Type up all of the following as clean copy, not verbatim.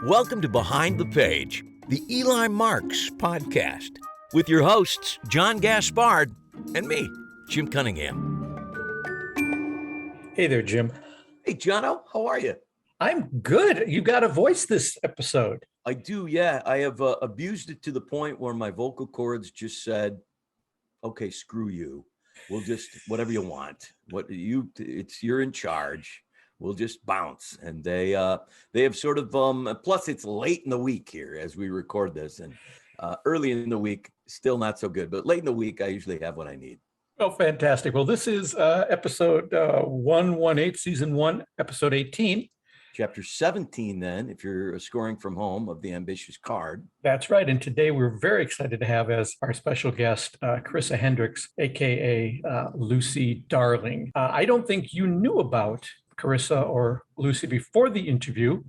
Welcome to Behind the Page, the Eli Marks podcast, with your hosts, John Gaspard and me, Jim Cunningham. Hey there, Jim. Hey, Jono, how are you? I'm good. You got a voice this episode. I do, yeah. I have abused it to the point where my vocal cords just said, okay, screw you. We'll just, whatever you want. You're in charge. We'll just bounce. And they have sort of, plus it's late in the week here as we record this, and early in the week, still not so good, but late in the week, I usually have what I need. Oh, fantastic. Well, this is episode 118, season 1, episode 18. Chapter 17, then, if you're scoring from home, of The Ambitious Card. That's right. And today we're very excited to have as our special guest, Carisa Hendrix, a.k.a. Lucy Darling. I don't think you knew about Carisa or Lucy before the interview.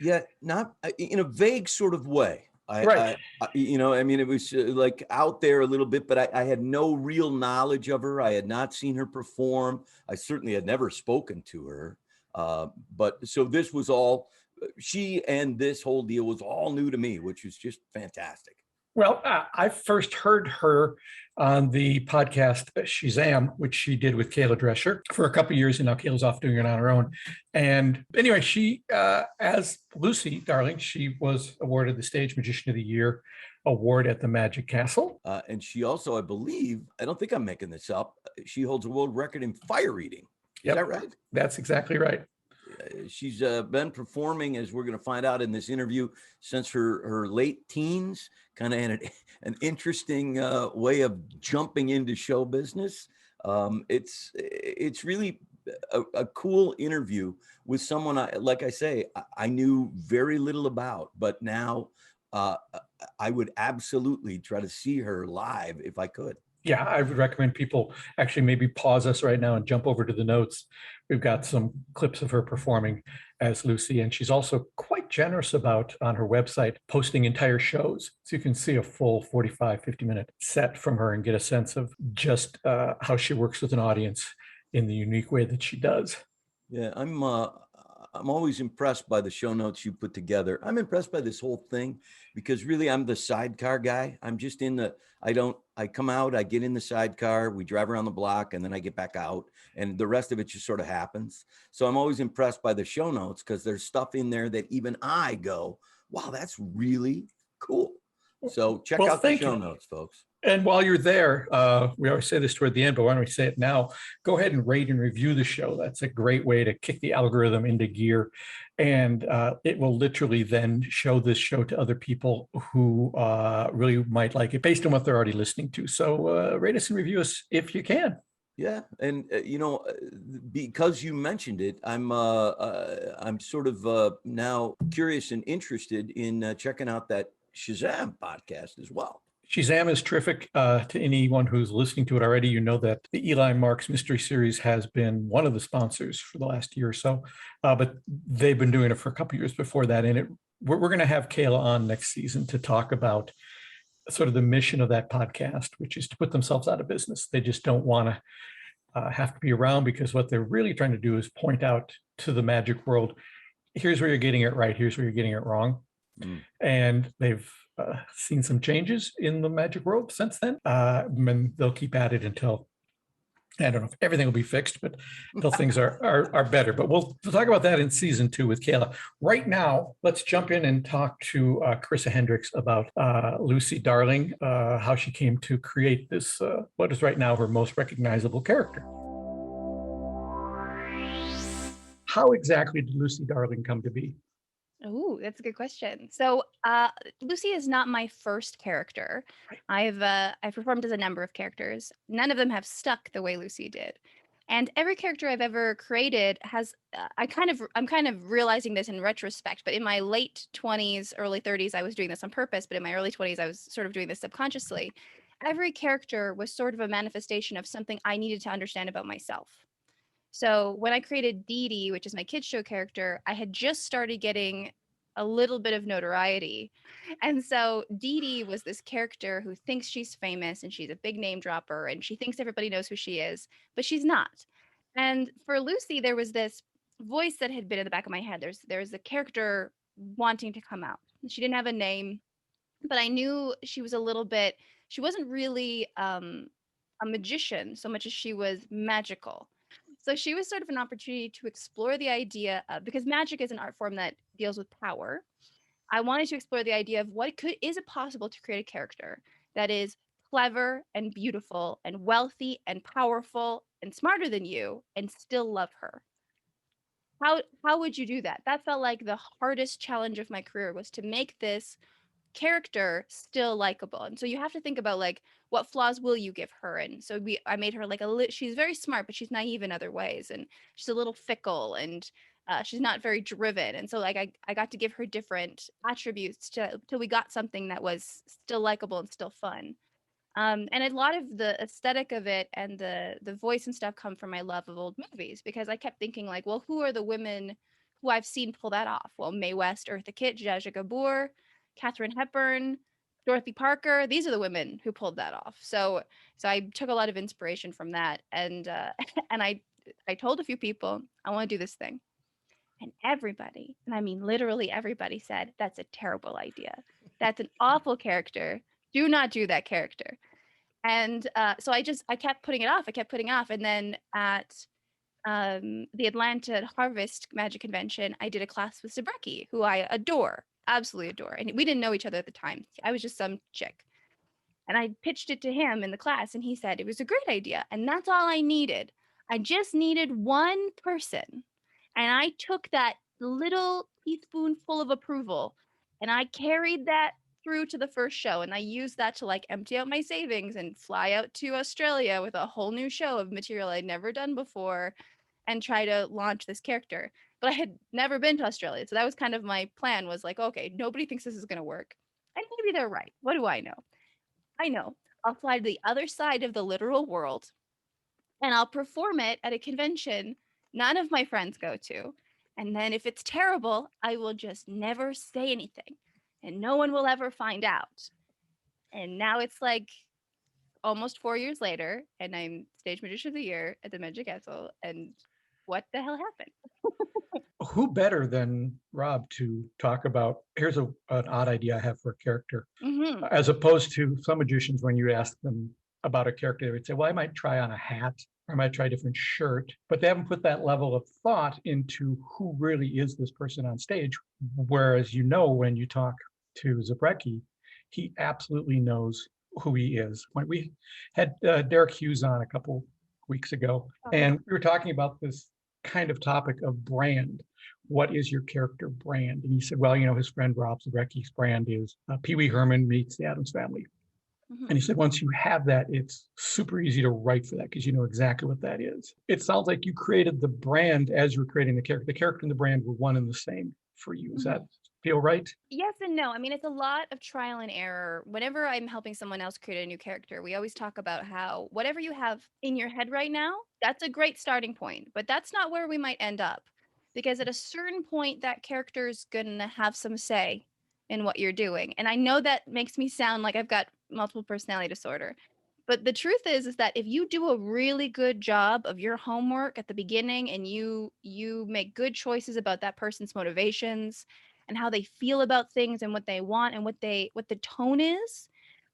Yeah, not in a vague sort of way. Right. It was like out there a little bit, but I had no real knowledge of her. I had not seen her perform. I certainly had never spoken to her. But so this was all, she and this whole deal was all new to me, which was just fantastic. Well, I first heard her on the podcast Shazam, which she did with Kayla Drescher for a couple of years, and now Kayla's off doing it on her own. And anyway, she, as Lucy Darling, she was awarded the Stage Magician of the Year award at the Magic Castle. And she also, I believe, I don't think I'm making this up, she holds a world record in fire reading. Is that right? That's exactly right. She's been performing, as we're going to find out in this interview, since her late teens, kind of an interesting way of jumping into show business. It's really a cool interview with someone, I knew very little about, but now I would absolutely try to see her live if I could. Yeah, I would recommend people actually maybe pause us right now and jump over to the notes. We've got some clips of her performing as Lucy, and she's also quite generous about, on her website, posting entire shows. So you can see a full 45, 50-minute set from her and get a sense of just how she works with an audience in the unique way that she does. Yeah, I'm always impressed by the show notes you put together. I'm impressed by this whole thing because really I'm the sidecar guy. I'm just I come out, I get in the sidecar, we drive around the block, and then I get back out, and the rest of it just sort of happens. So I'm always impressed by the show notes because there's stuff in there that even I go, wow, that's really cool. So check out the show notes, folks. And while you're there, we always say this toward the end, but why don't we say it now? Go ahead and rate and review the show. That's a great way to kick the algorithm into gear. And it will literally then show this show to other people who really might like it based on what they're already listening to. So rate us and review us if you can. Yeah, and because you mentioned it, I'm sort of now curious and interested in checking out that Shazam podcast as well. Shazam is terrific. To anyone who's listening to it already, you know that the Eli Marks Mystery Series has been one of the sponsors for the last year or so, but they've been doing it for a couple of years before that. And we're going to have Kayla on next season to talk about sort of the mission of that podcast, which is to put themselves out of business. They just don't want to have to be around, because what they're really trying to do is point out to the magic world, here's where you're getting it right, here's where you're getting it wrong. And they've seen some changes in the magic world since then. And they'll keep at it until, I don't know if everything will be fixed, but until things are better. But we'll talk about that in season 2 with Kayla. Right now, let's jump in and talk to Carisa Hendrix about Lucy Darling, how she came to create this, what is right now her most recognizable character. How exactly did Lucy Darling come to be? Oh, that's a good question. So, Lucy is not my first character. I've performed as a number of characters. None of them have stuck the way Lucy did. And every character I've ever created has, I'm kind of realizing this in retrospect, but in my late 20s, early 30s, I was doing this on purpose, but in my early 20s, I was sort of doing this subconsciously. Every character was sort of a manifestation of something I needed to understand about myself. So when I created Dee Dee, which is my kids show character, I had just started getting a little bit of notoriety. And so Dee Dee was this character who thinks she's famous and she's a big name dropper and she thinks everybody knows who she is, but she's not. And for Lucy, there was this voice that had been in the back of my head. There's a character wanting to come out. She didn't have a name, but I knew she was a little bit, she wasn't really a magician so much as she was magical. So she was sort of an opportunity to explore the idea of, because magic is an art form that deals with power. I wanted to explore the idea of is it possible to create a character that is clever and beautiful and wealthy and powerful and smarter than you and still love her? How would you do that? That felt like the hardest challenge of my career, was to make this character still likable. And so you have to think about like, what flaws will you give her? And so I made her like she's very smart, but she's naive in other ways, and she's a little fickle, and she's not very driven. And so like I got to give her different attributes till we got something that was still likable and still fun. And a lot of the aesthetic of it and the voice and stuff come from my love of old movies, because I kept thinking like, well, who are the women who I've seen pull that off? Well, Mae West, Eartha Kitt, Zsa Zsa Gabor, Katharine Hepburn, Dorothy Parker. These are the women who pulled that off. So I took a lot of inspiration from that, and and I told a few people I want to do this thing, and everybody, and I mean literally everybody, said that's a terrible idea. That's an awful character. Do not do that character. And so I kept putting it off. I kept putting it off. And then at the Atlanta Harvest Magic Convention, I did a class with Zabrecki, who I adore, absolutely adore. And we didn't know each other at the time. I was just some chick. And I pitched it to him in the class, and he said it was a great idea. And that's all I needed. I just needed one person. And I took that little teaspoonful of approval and I carried that through to the first show. And I used that to like empty out my savings and fly out to Australia with a whole new show of material I'd never done before and try to launch this character. But I had never been to Australia. So that was kind of my plan, was like, okay, nobody thinks this is going to work. And maybe they're right. What do I know? I know. I'll fly to the other side of the literal world and I'll perform it at a convention none of my friends go to. And then if it's terrible, I will just never say anything and no one will ever find out. And now it's like almost 4 years later, and I'm Stage Magician of the Year at the Magic Castle. And what the hell happened? Who better than Rob to talk about, here's an odd idea I have for a character, as opposed to some magicians, when you ask them about a character, they would say, well, I might try on a hat, or I might try a different shirt, but they haven't put that level of thought into who really is this person on stage. Whereas, when you talk to Zabrecki, he absolutely knows who he is. When we had Derek Hughes on a couple weeks ago, and we were talking about this kind of topic of brand. What is your character brand? And he said, well, his friend Rob Zabrecki's brand is Pee Wee Herman meets the Addams Family. And he said, once you have that, it's super easy to write for that because you know exactly what that is. It sounds like you created the brand as you were creating the character. The character and the brand were one and the same for you. Does that feel right? Yes and no. I mean, it's a lot of trial and error. Whenever I'm helping someone else create a new character, we always talk about how whatever you have in your head right now, that's a great starting point, but that's not where we might end up. Because at a certain point, that character is going to have some say in what you're doing. And I know that makes me sound like I've got multiple personality disorder. But the truth is that if you do a really good job of your homework at the beginning and you make good choices about that person's motivations and how they feel about things and what they want and what the tone is,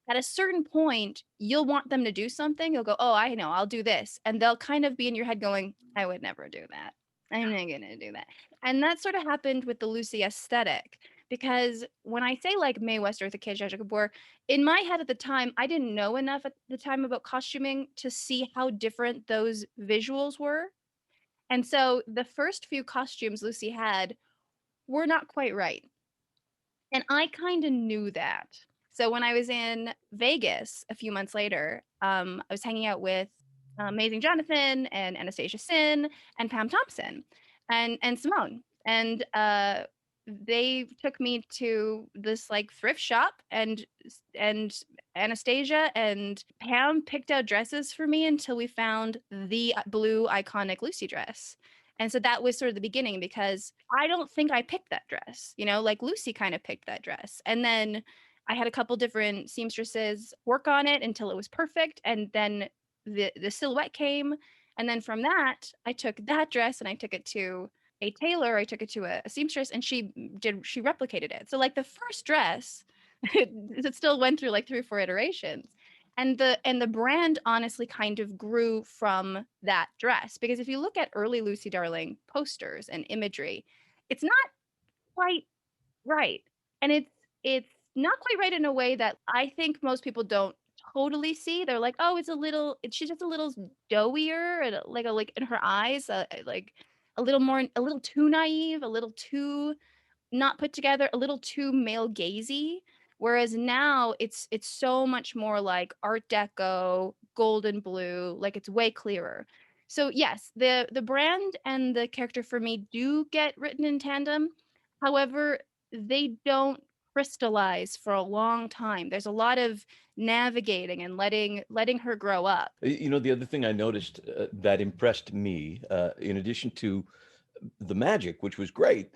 at a certain point, you'll want them to do something. You'll go, oh, I know, I'll do this. And they'll kind of be in your head going, I would never do that. I'm not going to do that. And that sort of happened with the Lucy aesthetic. Because when I say like Mae West, Eartha Kitt, Zsa Zsa Gabor, in my head at the time, I didn't know enough at the time about costuming to see how different those visuals were. And so the first few costumes Lucy had were not quite right. And I kind of knew that. So when I was in Vegas a few months later, I was hanging out with Amazing Jonathan and Anastasia Sin and Pam Thompson and Simone. And they took me to this like thrift shop, and Anastasia and Pam picked out dresses for me until we found the blue iconic Lucy dress. And so that was sort of the beginning, because I don't think I picked that dress, like Lucy kind of picked that dress. And then I had a couple different seamstresses work on it until it was perfect. And then the silhouette came. And then from that, I took that dress and I took it to a tailor, I took it to a seamstress, and she replicated it. So like the first dress, it still went through like 3 or 4 iterations. And the brand honestly kind of grew from that dress, because if you look at early Lucy Darling posters and imagery, it's not quite right. And it's not quite right in a way that I think most people don't totally see. They're like, "Oh, she's just a little doughier, and like in her eyes, like a little too naive, a little too not put together, a little too male gazy." Whereas now it's so much more like Art Deco, golden blue, like it's way clearer. So yes, the brand and the character for me do get written in tandem. However, they don't crystallize for a long time. There's a lot of navigating and letting her grow up. You know, the other thing I noticed that impressed me, in addition to the magic, which was great,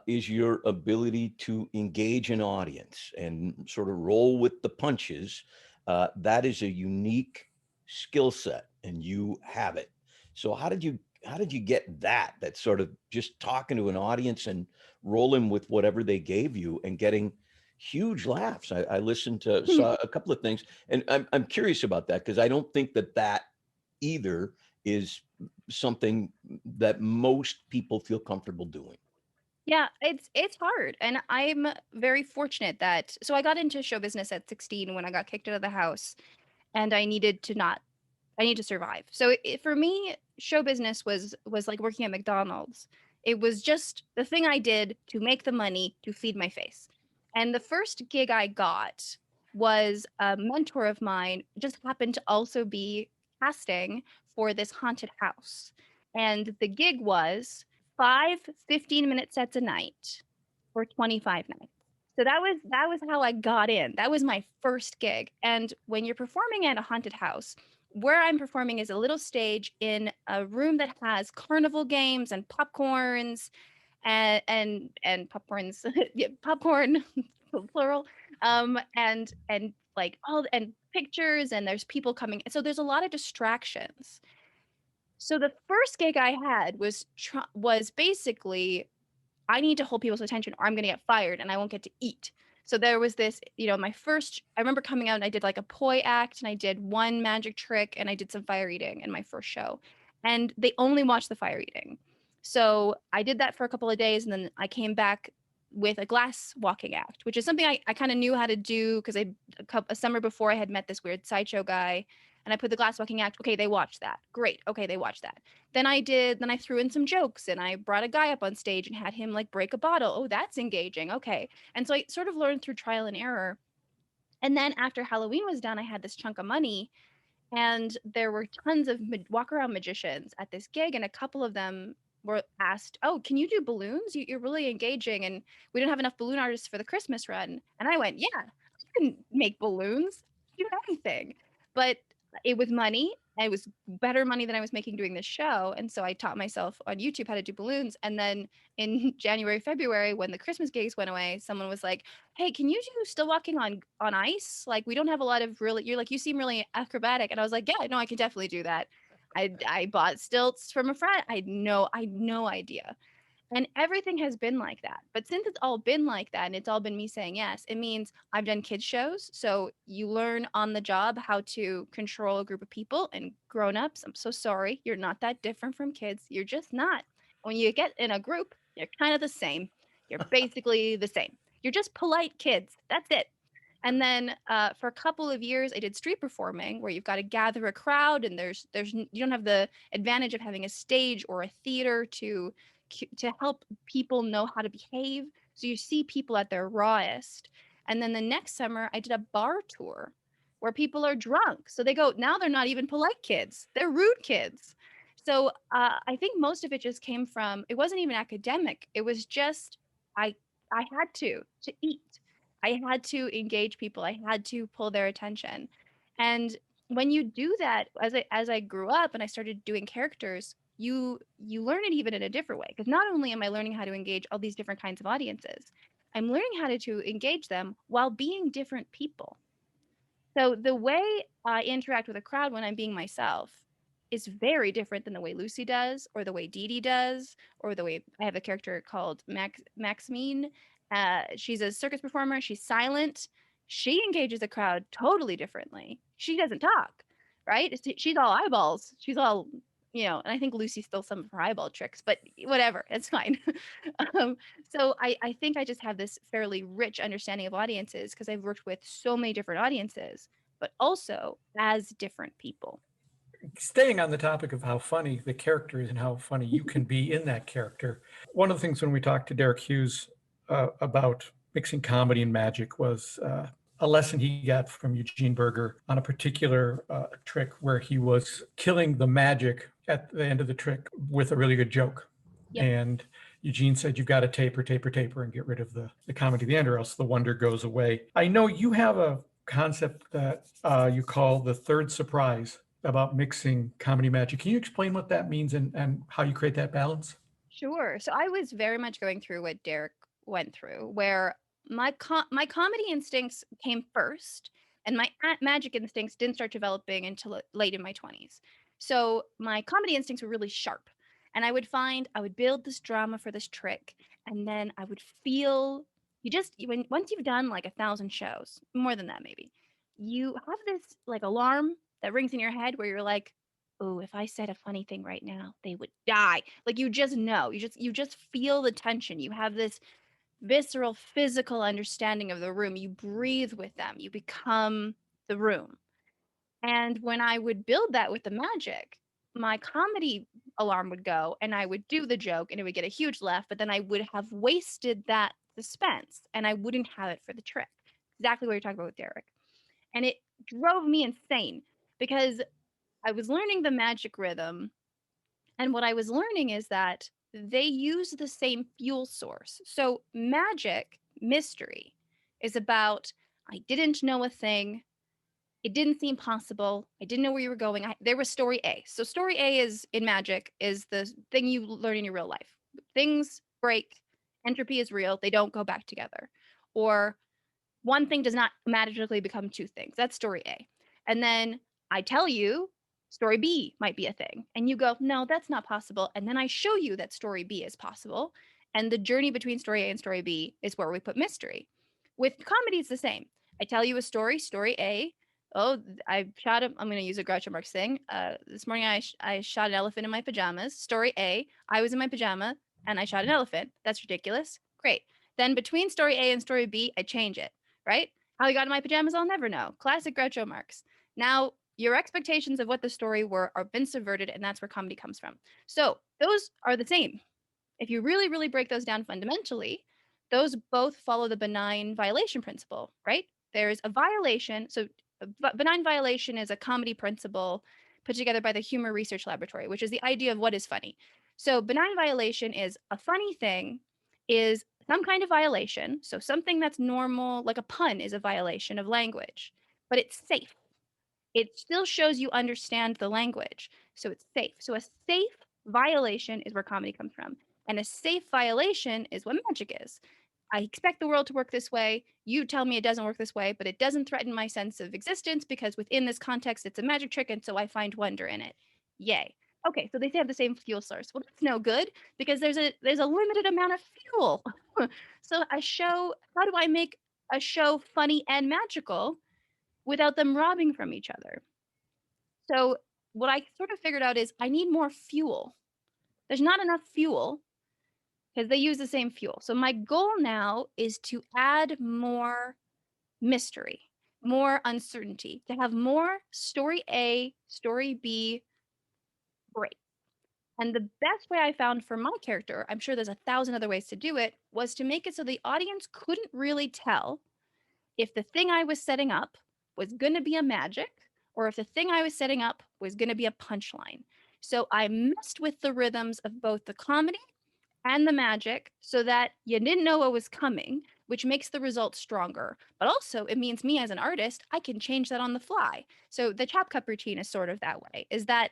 is your ability to engage an audience and sort of roll with the punches. That is a unique skill set, and you have it. So how did you get that? That sort of just talking to an audience and rolling with whatever they gave you and getting huge laughs. I listened to saw a couple of things, and I'm curious about that because I don't think that either is something that most people feel comfortable doing. Yeah, it's hard. And I'm very fortunate that so I got into show business at 16 when I got kicked out of the house, and I need to survive. So for me, show business was like working at McDonald's. It was just the thing I did to make the money to feed my face. And the first gig I got was a mentor of mine just happened to also be casting for this haunted house. And the gig was 5 15-minute sets a night for 25 nights. So that was how I got in. That was my first gig. And when you're performing at a haunted house, where I'm performing is a little stage in a room that has carnival games and popcorns and popcorns, yeah, popcorn plural, and like all and pictures, and there's people coming. So there's a lot of distractions. So the first gig I had was basically I need to hold people's attention or I'm going to get fired and I won't get to eat. So there was this, I remember coming out and I did like a poi act and I did one magic trick and I did some fire eating in my first show. And they only watched the fire eating. So I did that for a couple of days and then I came back with a glass walking act, which is something I kind of knew how to do because a summer before I had met this weird sideshow guy and I put the glass walking act. Okay, they watched that. Great. Okay, they watched that. Then I threw in some jokes and I brought a guy up on stage and had him like break a bottle. Oh, that's engaging. Okay. And so I sort of learned through trial and error. And then after Halloween was done, I had this chunk of money and there were tons of walk around magicians at this gig. And a couple of them were asked, "Oh, can you do balloons? You're really engaging. And we don't have enough balloon artists for the Christmas run." And I went, "Yeah, I can make balloons, do anything." But it was money. It was better money than I was making doing this show. And so I taught myself on YouTube how to do balloons. And then in January, February, when the Christmas gigs went away, someone was like, "Hey, can you do still walking on ice? Like we don't have a lot of really you seem really acrobatic." And I was like, "Yeah, no, I can definitely do that." I bought stilts from a friend. I had no idea. And everything has been like that. But since it's all been like that and it's all been me saying yes, it means I've done kids shows. So you learn on the job how to control a group of people and grown-ups. I'm so sorry. You're not that different from kids. You're just not. When you get in a group, you're kind of the same. You're basically the same. You're just polite kids. That's it. And then for a couple of years, I did street performing, where you've got to gather a crowd, and you don't have the advantage of having a stage or a theater to help people know how to behave. So you see people at their rawest. And then the next summer, I did a bar tour where people are drunk. So they go, now they're not even polite kids, they're rude kids. So I think most of it just came from, it wasn't even academic. It was just, I, I had to eat. I had to engage people. I had to pull their attention. And when you do that, as I grew up and I started doing characters, you learn it even in a different way, because not only am I learning how to engage all these different kinds of audiences, I'm learning how to engage them while being different people. So the way I interact with a crowd when I'm being myself is very different than the way Lucy does, or the way Dee Dee does, or the way I have a character called Maxine. She's a circus performer. She's silent. She engages the crowd totally differently. She doesn't talk, right? She's all eyeballs. She's all, and I think Lucy stole some of her eyeball tricks, but whatever, it's fine. um, so I think I just have this fairly rich understanding of audiences because I've worked with so many different audiences, but also as different people. Staying on the topic of how funny the character is and how funny you can be in that character, one of the things when we talked to Derek Hughes about mixing comedy and magic was a lesson he got from Eugene Berger on a particular trick where he was killing the magic at the end of the trick with a really good joke. Yep. And Eugene said, you've got to taper and get rid of the comedy at the end, or else the wonder goes away. I know you have a concept that you call the third surprise about mixing comedy magic. Can you explain what that means and how you create that balance? Sure. So I was very much going through what Derek went through, where my comedy instincts came first, and my magic instincts didn't start developing until late in my 20s. So my comedy instincts were really sharp, and I would build this drama for this trick, and then I would feel once you've done like 1,000 shows, more than that maybe, you have this like alarm that rings in your head where you're like, oh, if I said a funny thing right now, they would die. Like you just know, you just feel the tension. You have this visceral physical understanding of the room. You breathe with them. You become the room. And when I would build that with the magic, my comedy alarm would go and I would do the joke and it would get a huge laugh, but then I would have wasted that suspense and I wouldn't have it for the trick. Exactly what you're talking about with Derek. And it drove me insane because I was learning the magic rhythm. And what I was learning is that they use the same fuel source. So magic mystery is about, I didn't know a thing. It didn't seem possible. I didn't know where you were going. There was story A. So story A is in magic is the thing you learn in your real life. Things break. Entropy is real. They don't go back together. Or one thing does not magically become two things. That's story A. And then I tell you story B might be a thing. And you go, no, that's not possible. And then I show you that story B is possible. And the journey between story A and story B is where we put mystery. With comedy, it's the same. I tell you a story A. Oh, I'm going to use a Groucho Marx thing. This morning I shot an elephant in my pajamas. Story A, I was in my pajama and I shot an elephant. That's ridiculous. Great. Then between story A and story B, I change it, right? How I got in my pajamas, I'll never know. Classic Groucho Marx. Now, your expectations of what the story were are been subverted, and that's where comedy comes from. So those are the same. If you really, really break those down fundamentally, those both follow the benign violation principle, right? There's a violation. So benign violation is a comedy principle put together by the Humor Research Laboratory, which is the idea of what is funny. So benign violation is a funny thing is some kind of violation. So something that's normal, like a pun is a violation of language, but it's safe. It still shows you understand the language. So it's safe. So a safe violation is where comedy comes from. And a safe violation is what magic is. I expect the world to work this way. You tell me it doesn't work this way, but it doesn't threaten my sense of existence because within this context, it's a magic trick. And so I find wonder in it. Yay. Okay, so they have the same fuel source. Well, that's no good because there's a limited amount of fuel. So a show, how do I make a show funny and magical without them robbing from each other? So what I sort of figured out is I need more fuel. There's not enough fuel because they use the same fuel. So my goal now is to add more mystery, more uncertainty, to have more story A, story B break. And the best way I found for my character, I'm sure there's 1,000 other ways to do it, was to make it so the audience couldn't really tell if the thing I was setting up was going to be a magic or if the thing I was setting up was going to be a punchline. So I messed with the rhythms of both the comedy and the magic so that you didn't know what was coming, which makes the result stronger. But also, it means me as an artist, I can change that on the fly. So the chop cup routine is sort of that way, is that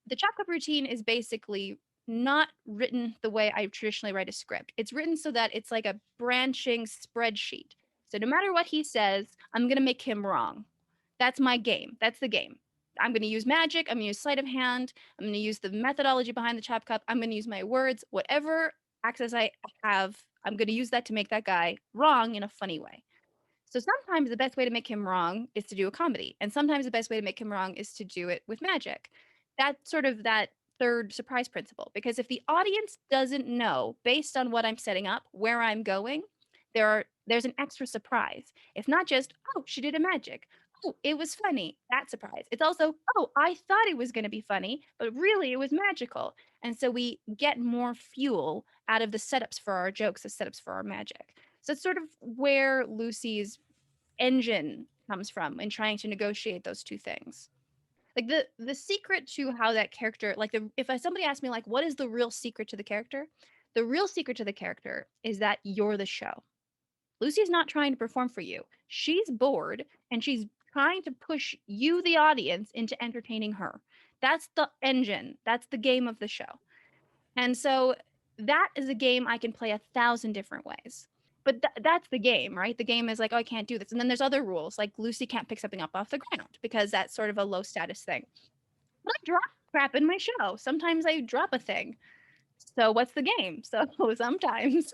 the chop cup routine is basically not written the way I traditionally write a script. It's written so that it's like a branching spreadsheet. So no matter what he says, I'm going to make him wrong. That's my game. That's the game. I'm going to use magic. I'm going to use sleight of hand. I'm going to use the methodology behind the chop cup. I'm going to use my words, whatever access I have, I'm going to use that to make that guy wrong in a funny way. So sometimes the best way to make him wrong is to do a comedy. And sometimes the best way to make him wrong is to do it with magic. That's sort of that third surprise principle. Because if the audience doesn't know, based on what I'm setting up, where I'm going, there's an extra surprise. It's not just, oh, she did a magic. Oh, it was funny. That surprise. It's also, oh, I thought it was going to be funny, but really it was magical. And so we get more fuel out of the setups for our jokes, the setups for our magic. So it's sort of where Lucy's engine comes from in trying to negotiate those two things. Like the secret to how that character, like if somebody asked me like, what is the real secret to the character? The real secret to the character is that you're the show. Lucy's not trying to perform for you. She's bored and she's trying to push you, the audience, into entertaining her. That's the engine. That's the game of the show. And so that is a game I can play 1,000 different ways. But that's the game, right? The game is like, oh, I can't do this. And then there's other rules, like Lucy can't pick something up off the ground because that's sort of a low status thing. But I drop crap in my show. Sometimes I drop a thing. So what's the game? So sometimes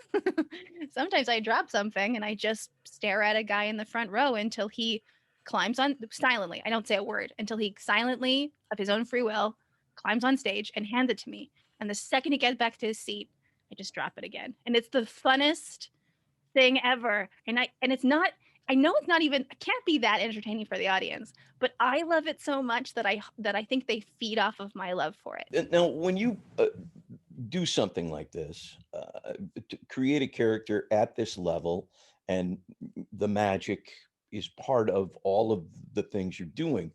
I drop something and I just stare at a guy in the front row until he climbs on silently. I don't say a word until he silently, of his own free will, climbs on stage and hands it to me. And the second he gets back to his seat, I just drop it again. And it's the funnest thing ever. And it's not, I know it's not even, it can't be that entertaining for the audience, but I love it so much that I think they feed off of my love for it. Now, when you do something like this, to create a character at this level, and the magic is part of all of the things you're doing.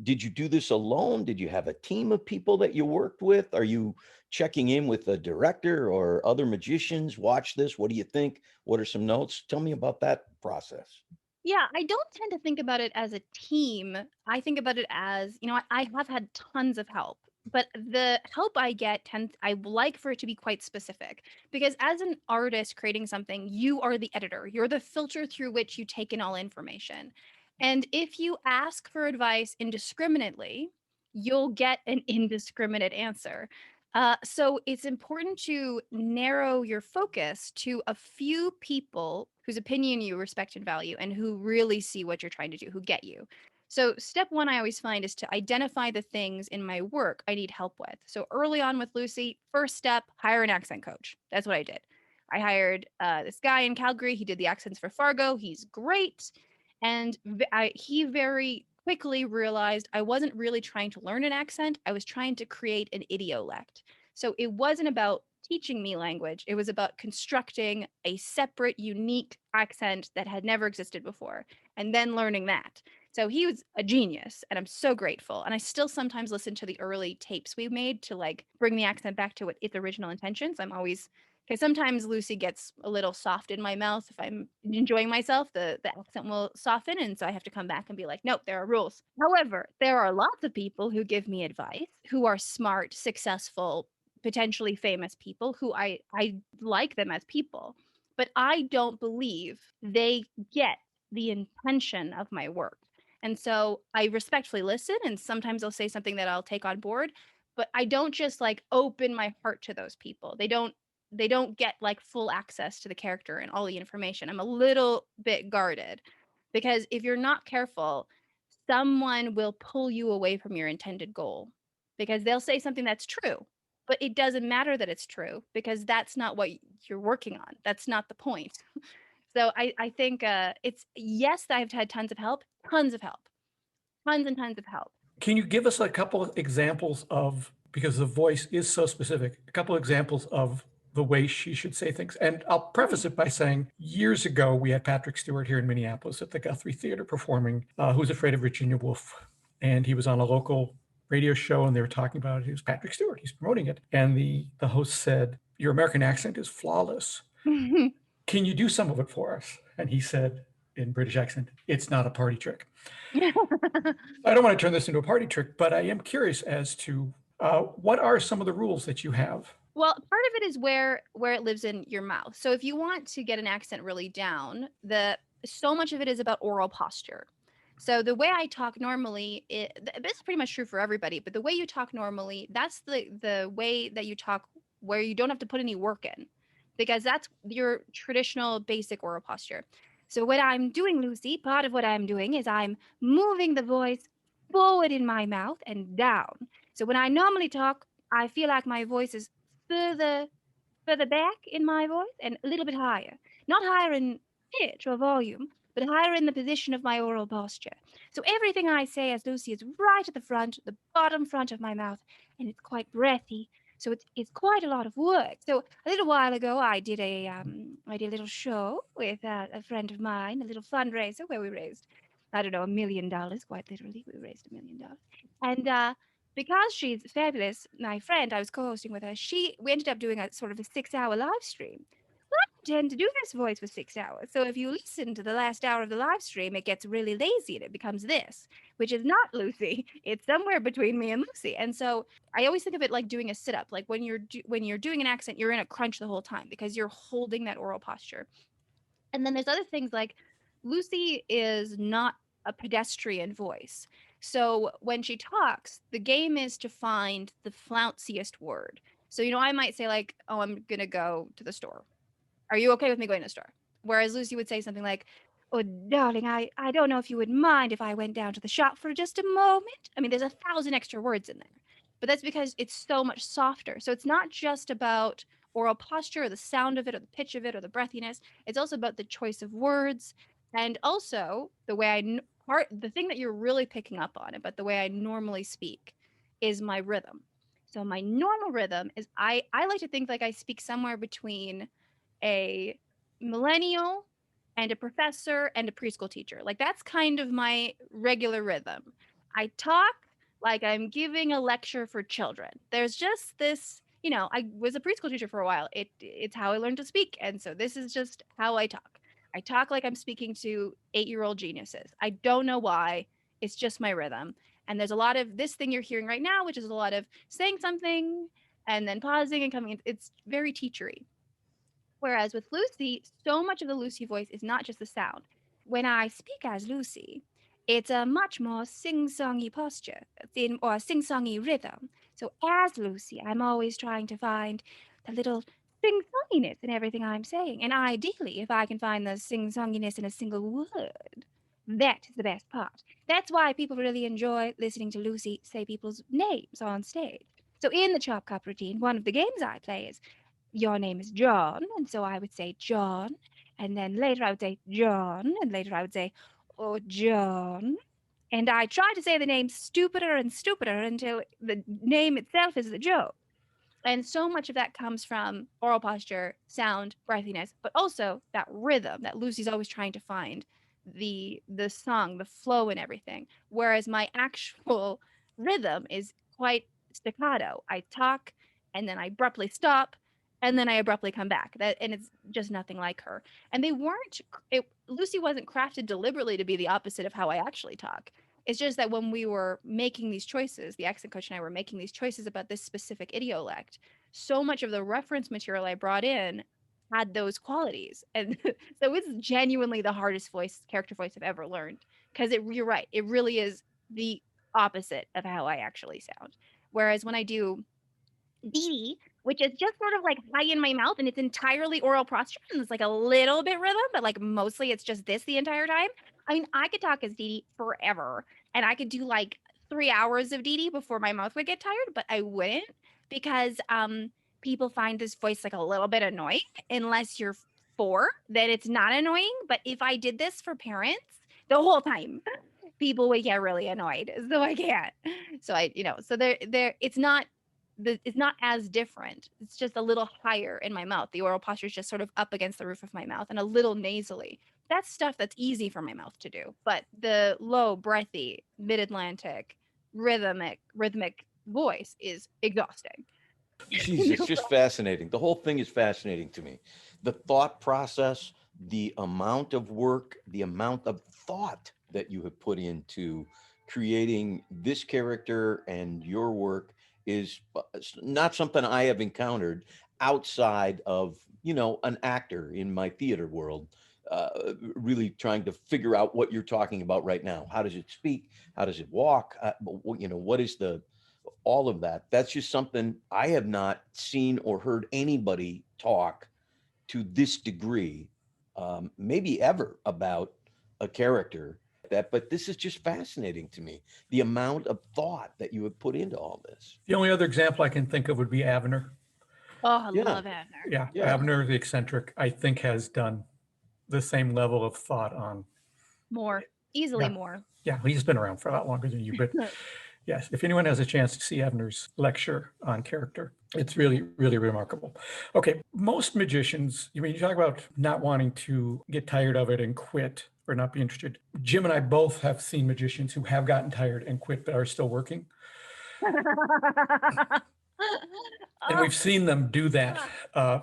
Did you do this alone? Did you have a team of people that you worked with? Are you checking in with the director or other magicians? Watch this. What do you think? What are some notes? Tell me about that process. Yeah, I don't tend to think about it as a team. I think about it as, I have had tons of help, but the help I get I like for it to be quite specific because as an artist creating something, you are the editor. You're the filter through which you take in all information. And if you ask for advice indiscriminately, you'll get an indiscriminate answer. So it's important to narrow your focus to a few people whose opinion you respect and value and who really see what you're trying to do, who get you. So step one I always find is to identify the things in my work I need help with. So early on with Lucy, first step, hire an accent coach. That's what I did. I hired this guy in Calgary. He did the accents for Fargo. He's great. And he very quickly realized I wasn't really trying to learn an accent. I was trying to create an idiolect. So it wasn't about teaching me language. It was about constructing a separate, unique accent that had never existed before, and then learning that. So he was a genius, and I'm so grateful. And I still sometimes listen to the early tapes we made to like bring the accent back to its original intentions. I'm always, because sometimes Lucy gets a little soft in my mouth. If I'm enjoying myself, the accent will soften. And so I have to come back and be like, nope, there are rules. However, there are lots of people who give me advice, who are smart, successful, potentially famous people who I like them as people, but I don't believe they get the intention of my work. And so I respectfully listen, and sometimes they'll say something that I'll take on board, but I don't just like open my heart to those people. They don't get like full access to the character and all the information. I'm a little bit guarded because if you're not careful, someone will pull you away from your intended goal because they'll say something that's true, but it doesn't matter that it's true because that's not what you're working on. That's not the point. So I think it's, yes, I've had tons of help, tons and tons of help. Can you give us a couple of examples of, because the voice is so specific, a couple examples of the way she should say things? And I'll preface it by saying years ago, we had Patrick Stewart here in Minneapolis at the Guthrie Theater performing Who's Afraid of Virginia Woolf. And he was on a local radio show and they were talking about it. He was Patrick Stewart. He's promoting it. And the host said, your American accent is flawless. Can you do some of it for us? And he said in British accent, it's not a party trick. I don't want to turn this into a party trick, but I am curious as to what are some of the rules that you have? Well, part of it is where it lives in your mouth. So if you want to get an accent really down, so much of it is about oral posture. So the way I talk normally, this is pretty much true for everybody, but the way you talk normally, that's the way that you talk where you don't have to put any work in, because that's your traditional basic oral posture. So what I'm doing, Lucy, part of what I'm doing is I'm moving the voice forward in my mouth and down. So when I normally talk, I feel like my voice is further back in my voice and a little bit higher. Not higher in pitch or volume, but higher in the position of my oral posture. So everything I say as Lucy is right at the front, the bottom front of my mouth, and it's quite breathy. So it's quite a lot of work. So a little while ago, I did a little show with a friend of mine, a little fundraiser where we raised, I don't know, $1 million. Quite literally, we raised $1 million, and because she's fabulous, my friend, I was co-hosting with her. We ended up doing a sort of a 6-hour live stream. Well, I tend to do this voice for 6 hours. So if you listen to the last hour of the live stream, it gets really lazy and it becomes this, which is not Lucy. It's somewhere between me and Lucy. And so I always think of it like doing a sit-up. Like when you're doing an accent, you're in a crunch the whole time because you're holding that oral posture. And then there's other things like Lucy is not a pedestrian voice. So when she talks, the game is to find the flounciest word. So, I might say, like, oh, I'm going to go to the store. Are you okay with me going to the store? Whereas Lucy would say something like, oh, darling, I don't know if you would mind if I went down to the shop for just a moment. I mean, there's 1,000 extra words in there, but that's because it's so much softer. So it's not just about oral posture or the sound of it or the pitch of it or the breathiness. It's also about the choice of words and also the way the thing that you're really picking up on about the way I normally speak is my rhythm. So my normal rhythm is I like to think like I speak somewhere between a millennial and a professor and a preschool teacher. Like that's kind of my regular rhythm. I talk like I'm giving a lecture for children. There's just this, I was a preschool teacher for a while. It's how I learned to speak. And so this is just how I talk. I talk like I'm speaking to 8-year-old geniuses. I don't know why. It's just my rhythm. And there's a lot of this thing you're hearing right now, which is a lot of saying something and then pausing and coming in. It's very teachery. Whereas with Lucy, so much of the Lucy voice is not just the sound. When I speak as Lucy, it's a much more sing-songy posture, or sing-songy rhythm. So as Lucy, I'm always trying to find the little sing-songiness in everything I'm saying. And ideally, if I can find the sing-songiness in a single word, that is the best part. That's why people really enjoy listening to Lucy say people's names on stage. So in the Chop Cup routine, one of the games I play is your name is John. And so I would say John. And then later I would say John. And later I would say, oh, John. And I try to say the name stupider and stupider until the name itself is the joke. And so much of that comes from oral posture, sound, breathiness, but also that rhythm that Lucy's always trying to find, the song, the flow and everything. Whereas my actual rhythm is quite staccato. I talk and then I abruptly stop and then I abruptly come back. And it's just nothing like her. And Lucy wasn't crafted deliberately to be the opposite of how I actually talk. It's just that when we were making these choices, the accent coach and I were making these choices about this specific idiolect, so much of the reference material I brought in had those qualities. And so it's genuinely the hardest character voice I've ever learned. Because you're right, it really is the opposite of how I actually sound. Whereas when I do Dee, which is just sort of like high in my mouth and it's entirely oral posture and it's like a little bit rhythm, but like mostly it's just this the entire time. I mean, I could talk as Dee forever and I could do like 3 hours of Dee before my mouth would get tired, but I wouldn't because people find this voice like a little bit annoying unless you're 4, then it's not annoying. But if I did this for parents the whole time, people would get really annoyed. So I can't. So so it's not as different. It's just a little higher in my mouth. The oral posture is just sort of up against the roof of my mouth and a little nasally. That's stuff that's easy for my mouth to do. But the low, breathy, mid-Atlantic, rhythmic voice is exhausting. Jeez, it's just fascinating. The whole thing is fascinating to me. The thought process, the amount of work, the amount of thought that you have put into creating this character and your work is not something I have encountered outside of, an actor in my theater world. really trying to figure out what you're talking about right now. How does it speak? How does it walk? What is all of that? That's just something I have not seen or heard anybody talk to this degree, maybe ever, about a character but this is just fascinating to me, the amount of thought that you have put into all this. The only other example I can think of would be Avner. Oh, I Yeah. love Abner. Yeah, Yeah. Abner the eccentric, I think, has done the same level of thought on. More, easily Yeah. more. Yeah, he's been around for a lot longer than you, but yes, if anyone has a chance to see Abner's lecture on character, it's really, really remarkable. Okay, most magicians, you talk about not wanting to get tired of it and quit or not be interested. Jim and I both have seen magicians who have gotten tired and quit but are still working. And we've seen them do that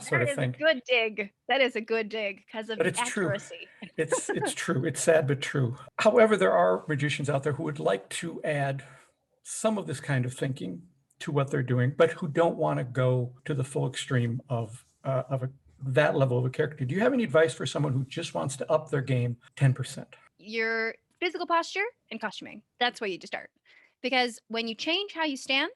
sort of thing. That is a good dig. That is a good dig because of But the it's true. accuracy. It's true. It's sad, but true. However, there are magicians out there who would like to add some of this kind of thinking to what they're doing, but who don't want to go to the full extreme of that level of a character. Do you have any advice for someone who just wants to up their game 10%? Your physical posture and costuming. That's where you need to start. Because when you change how you stand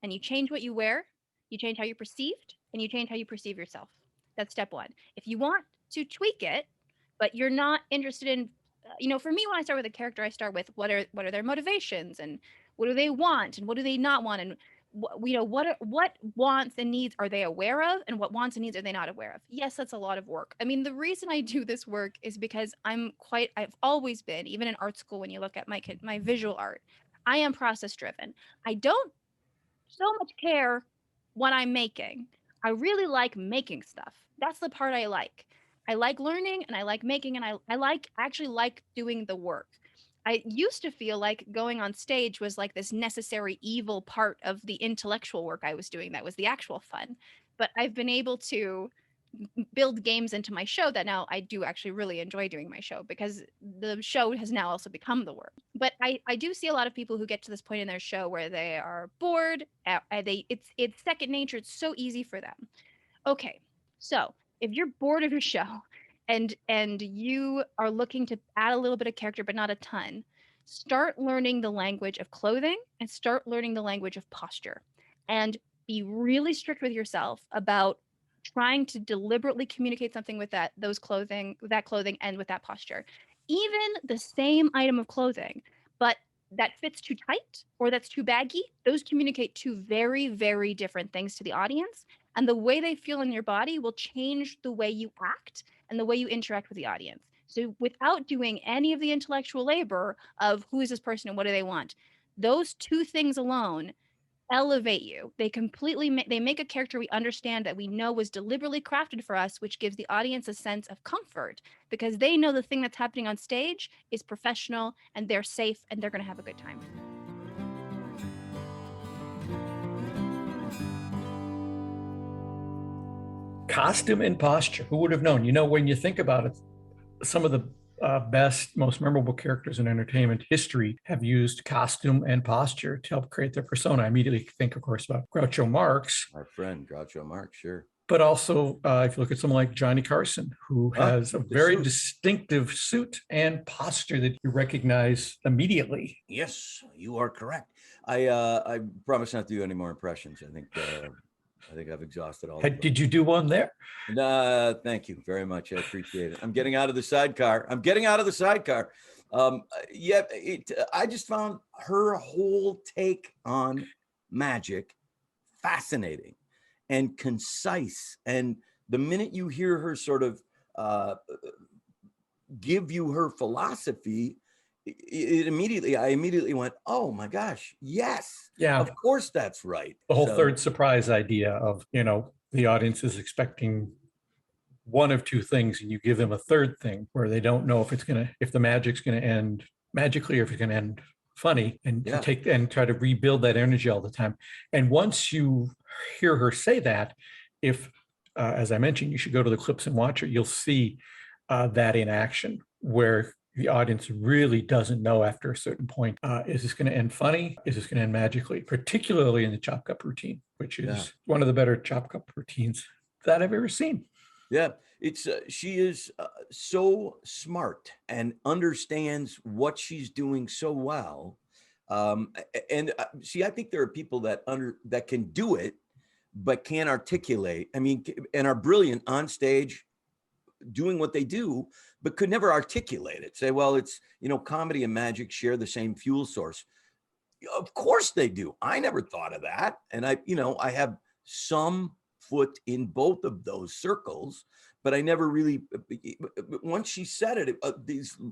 and you change what you wear, you change how you're perceived and you change how you perceive yourself. That's step one. If you want to tweak it, but you're not interested in, for me, when I start with a character, I start with what are their motivations and what do they want and what do they not want, and what wants and needs are they aware of and what wants and needs are they not aware of. Yes, that's a lot of work. I mean, the reason I do this work is because I've always been, even in art school, when you look at my visual art, I am process driven. I don't so much care what I'm making. I really like making stuff. That's the part I like. I like learning and I like making, and I actually like doing the work. I used to feel like going on stage was like this necessary evil part of the intellectual work I was doing. That was the actual fun. But I've been able to build games into my show that now I do actually really enjoy doing my show, because the show has now also become the work. But I do see a lot of people who get to this point in their show where they are bored. It's second nature. It's so easy for them. Okay, so if you're bored of your show and you are looking to add a little bit of character but not a ton, start learning the language of clothing and start learning the language of posture, and be really strict with yourself about trying to deliberately communicate something with that clothing and with that posture. Even the same item of clothing, but that fits too tight or that's too baggy, those communicate two very, very different things to the audience. And the way they feel in your body will change the way you act and the way you interact with the audience. So without doing any of the intellectual labor of who is this person and what do they want, those two things alone elevate you. They make a character we understand, that we know was deliberately crafted for us, which gives the audience a sense of comfort because they know the thing that's happening on stage is professional and they're safe and they're going to have a good time. Costume and posture. Who would have known? When you think about it, some of the best, most memorable characters in entertainment history have used costume and posture to help create their persona. I immediately think, of course, about Groucho Marx. Our friend Groucho Marx, sure. But also, if you look at someone like Johnny Carson, who has a very distinctive suit and posture that you recognize immediately. Yes, you are correct. I promise not to do any more impressions. I think I've exhausted all. Did you do one there? Thank you very much. I appreciate it. I'm getting out of the sidecar. I just found her whole take on magic fascinating and concise. And the minute you hear her sort of give you her philosophy, I immediately went, oh my gosh, yes. Yeah. Of course that's right. The whole third surprise idea of, the audience is expecting one of two things and you give them a third thing where they don't know if the magic's going to end magically or if it's going to end funny, and to take and try to rebuild that energy all the time. And once you hear her say that, as I mentioned, you should go to the clips and watch it, you'll see that in action where the audience really doesn't know after a certain point, is this going to end funny? Is this going to end magically? Particularly in the Chop Cup routine, which is one of the better Chop Cup routines that I've ever seen. Yeah, it's she is so smart and understands what she's doing so well. And see, I think there are people that can do it, but can't articulate. I mean, and are brilliant on stage doing what they do, but could never articulate it. Say, well, it's, comedy and magic share the same fuel source. Of course they do. I never thought of that. And I have some foot in both of those circles, but I never really, once she said it,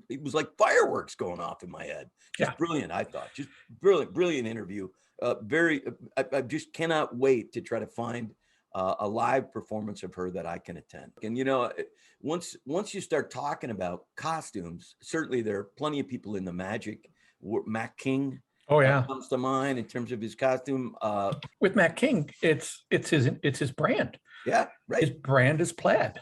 it was like fireworks going off in my head. Just brilliant, I thought. Just brilliant interview. I just cannot wait to try to find a live performance of her that I can attend. And once you start talking about costumes, certainly there are plenty of people in the magic. Matt King, oh yeah, comes to mind in terms of his costume. With Matt King, it's his brand. Yeah, right. His brand is plaid.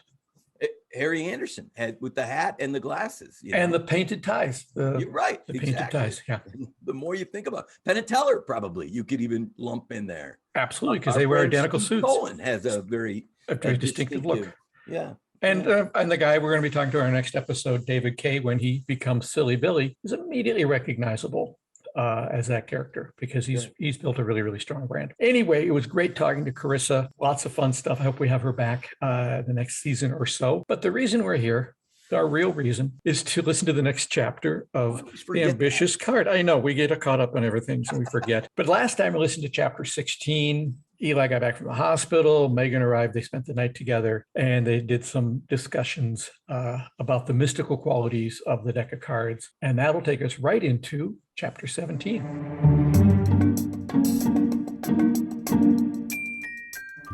Harry Anderson had with the hat and the glasses, and the painted ties. You're right. The painted ties. Yeah. The more you think about Penn and Teller, probably you could even lump in there. Absolutely, because they wear identical Steve suits. Cohen has a very distinctive look. Yeah. And the guy we're going to be talking to our next episode, David Kay, when he becomes Silly Billy, is immediately recognizable as that character because he's built a really, really strong brand. Anyway, it was great talking to Carisa. Lots of fun stuff. I hope we have her back the next season or so. But the reason we're here, our real reason, is to listen to the next chapter of The Ambitious Card. I know we get caught up on everything, so we forget. But last time I listened to chapter 16. Eli got back from the hospital. Megan arrived. They spent the night together, and they did some discussions about the mystical qualities of the deck of cards. And that'll take us right into chapter 17.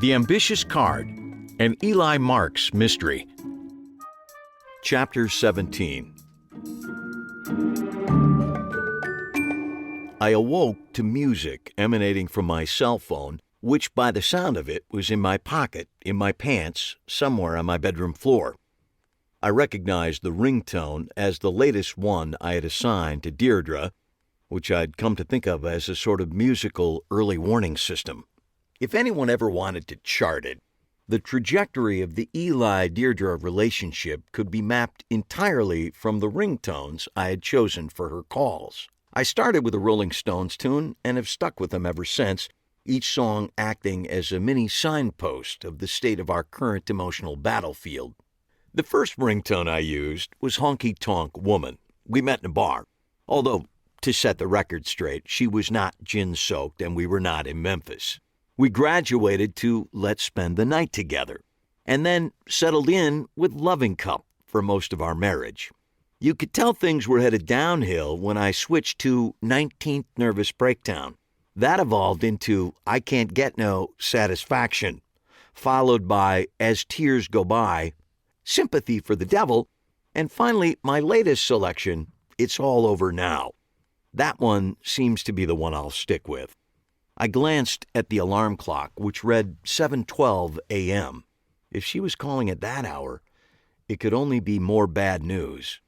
The Ambitious Card, an Eli Marks mystery. Chapter 17. I awoke to music emanating from my cell phone, which by the sound of it was in my pocket, in my pants, somewhere on my bedroom floor. I recognized the ringtone as the latest one I had assigned to Deirdre, which I'd come to think of as a sort of musical early warning system. If anyone ever wanted to chart it, the trajectory of the Eli-Deirdre relationship could be mapped entirely from the ringtones I had chosen for her calls. I started with a Rolling Stones tune and have stuck with them ever since, each song acting as a mini signpost of the state of our current emotional battlefield. The first ringtone I used was Honky Tonk Woman. We met in a bar, although, to set the record straight, she was not gin-soaked and we were not in Memphis. We graduated to Let's Spend the Night Together, and then settled in with Loving Cup for most of our marriage. You could tell things were headed downhill when I switched to 19th Nervous Breakdown. That evolved into I Can't Get No Satisfaction, followed by As Tears Go By, Sympathy for the Devil, and finally my latest selection, It's All Over Now. That one seems to be the one I'll stick with. I glanced at the alarm clock, which read 7:12 a.m. If she was calling at that hour, it could only be more bad news.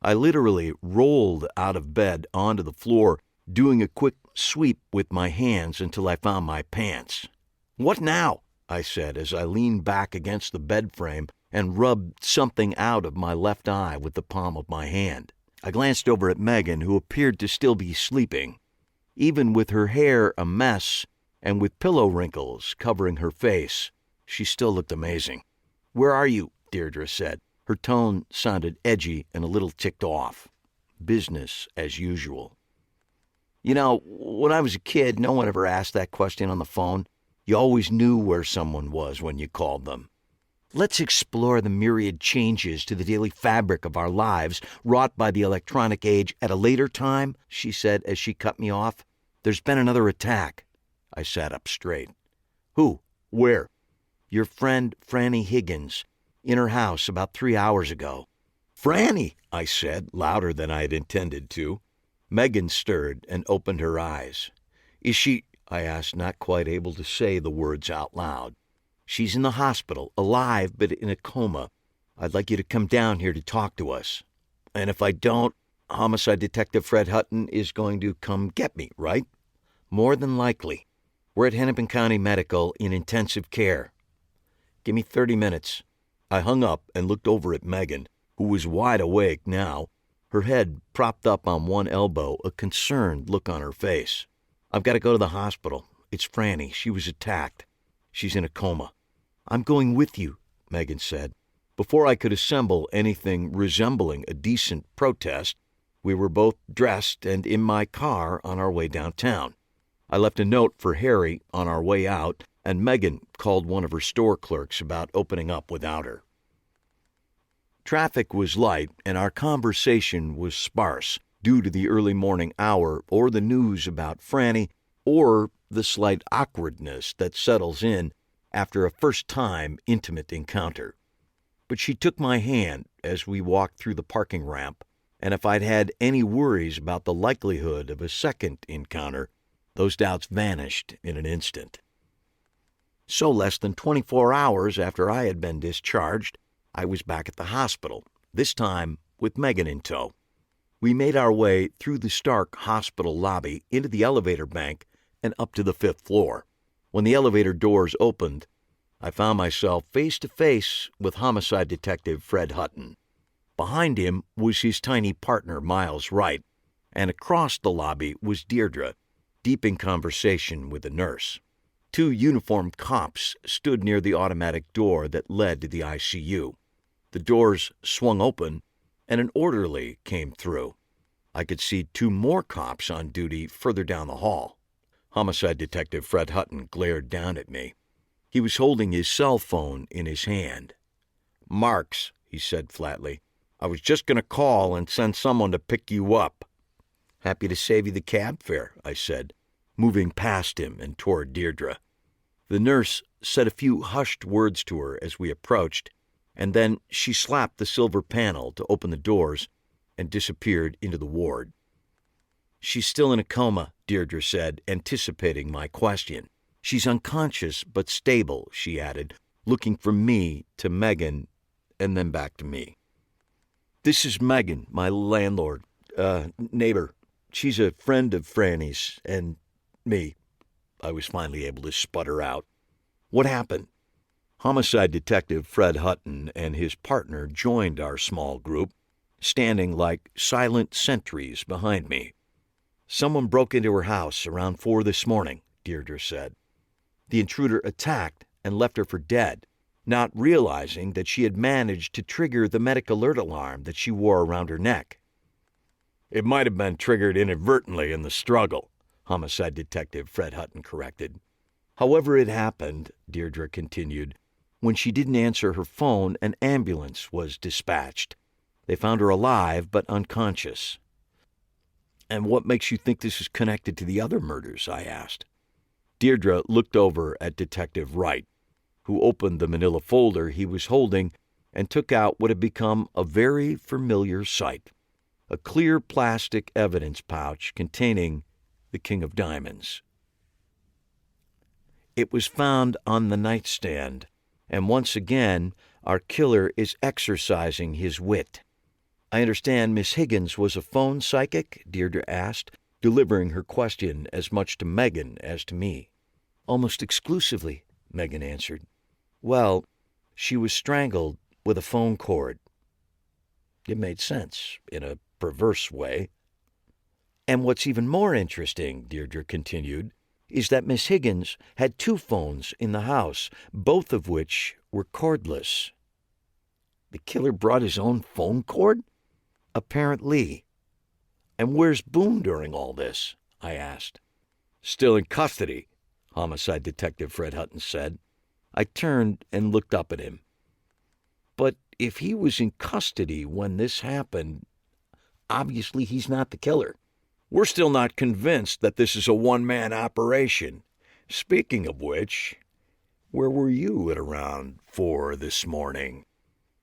I literally rolled out of bed onto the floor, doing a quick sweep with my hands until I found my pants. "What now?" I said as I leaned back against the bed frame and rubbed something out of my left eye with the palm of my hand. I glanced over at Megan, who appeared to still be sleeping. Even with her hair a mess and with pillow wrinkles covering her face, she still looked amazing. "Where are you?" Deirdre said. Her tone sounded edgy and a little ticked off. Business as usual. When I was a kid, no one ever asked that question on the phone. You always knew where someone was when you called them. Let's explore the myriad changes to the daily fabric of our lives wrought by the electronic age at a later time, she said as she cut me off. There's been another attack. I sat up straight. Who? Where? Your friend Franny Higgins, in her house about 3 hours ago. Franny, I said, louder than I had intended to. Megan stirred and opened her eyes. Is she? I asked, not quite able to say the words out loud. She's in the hospital, alive but in a coma. I'd like you to come down here to talk to us. And if I don't, Homicide Detective Fred Hutton is going to come get me, right? More than likely. We're at Hennepin County Medical in intensive care. Give me 30 minutes. I hung up and looked over at Megan, who was wide awake now, her head propped up on one elbow, a concerned look on her face. I've got to go to the hospital. It's Franny. She was attacked. She's in a coma. I'm going with you, Megan said. Before I could assemble anything resembling a decent protest, we were both dressed and in my car on our way downtown. I left a note for Harry on our way out, and Megan called one of her store clerks about opening up without her. Traffic was light, and our conversation was sparse due to the early morning hour or the news about Franny or the slight awkwardness that settles in after a first-time intimate encounter. But she took my hand as we walked through the parking ramp, and if I'd had any worries about the likelihood of a second encounter, those doubts vanished in an instant. So less than 24 hours after I had been discharged, I was back at the hospital, this time with Megan in tow. We made our way through the Stark hospital lobby into the elevator bank and up to the 5th floor. When the elevator doors opened, I found myself face to face with homicide detective Fred Hutton. Behind him was his tiny partner, Miles Wright, and across the lobby was Deirdre, deep in conversation with a nurse. 2 uniformed cops stood near the automatic door that led to the ICU. The doors swung open, and an orderly came through. I could see 2 more cops on duty further down the hall. Homicide detective Fred Hutton glared down at me. He was holding his cell phone in his hand. "Marks," he said flatly. "I was just going to call and send someone to pick you up." "Happy to save you the cab fare," I said, moving past him and toward Deirdre. The nurse said a few hushed words to her as we approached, and then she slapped the silver panel to open the doors and disappeared into the ward. "She's still in a coma," Deirdre said, anticipating my question. "She's unconscious but stable," she added, looking from me to Megan and then back to me. "This is Megan, my landlord, neighbor. She's a friend of Franny's and me," I was finally able to sputter out. "What happened?" Homicide detective Fred Hutton and his partner joined our small group, standing like silent sentries behind me. "Someone broke into her house around 4 this morning," Deirdre said. "The intruder attacked and left her for dead, not realizing that she had managed to trigger the medic alert alarm that she wore around her neck." "It might have been triggered inadvertently in the struggle," Homicide detective Fred Hutton corrected. "However it happened," Deirdre continued, "when she didn't answer her phone, an ambulance was dispatched. They found her alive but unconscious." "And what makes you think this is connected to the other murders?" I asked. Deirdre looked over at Detective Wright, who opened the manila folder he was holding and took out what had become a very familiar sight, a clear plastic evidence pouch containing the King of Diamonds. "It was found on the nightstand, and once again our killer is exercising his wit." "I understand Miss Higgins was a phone psychic?" Deirdre asked, delivering her question as much to Megan as to me. "Almost exclusively," Megan answered. "Well, she was strangled with a phone cord." It made sense, in a perverse way. "And what's even more interesting," Deirdre continued, "is that Miss Higgins had 2 phones in the house, both of which were cordless." "The killer brought his own phone cord?" "Apparently." "And where's Boone during all this?" I asked. "Still in custody," Homicide Detective Fred Hutton said. I turned and looked up at him. "But if he was in custody when this happened, obviously he's not the killer." "We're still not convinced that this is a one-man operation. Speaking of which, where were you at around 4 this morning?"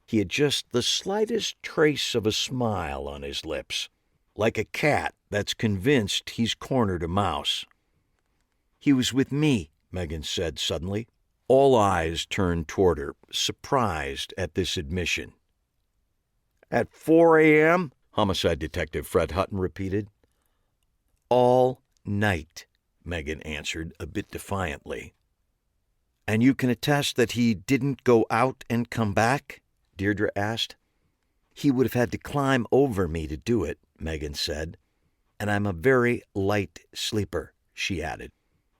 He had just the slightest trace of a smile on his lips, like a cat that's convinced he's cornered a mouse. "He was with me," Megan said suddenly. All eyes turned toward her, surprised at this admission. "At 4 a.m.?" Homicide Detective Fred Hutton repeated. "All night," Megan answered a bit defiantly. And you can attest that he didn't go out and come back? Deirdre asked. He would have had to climb over me to do it, Megan said. And I'm a very light sleeper, she added,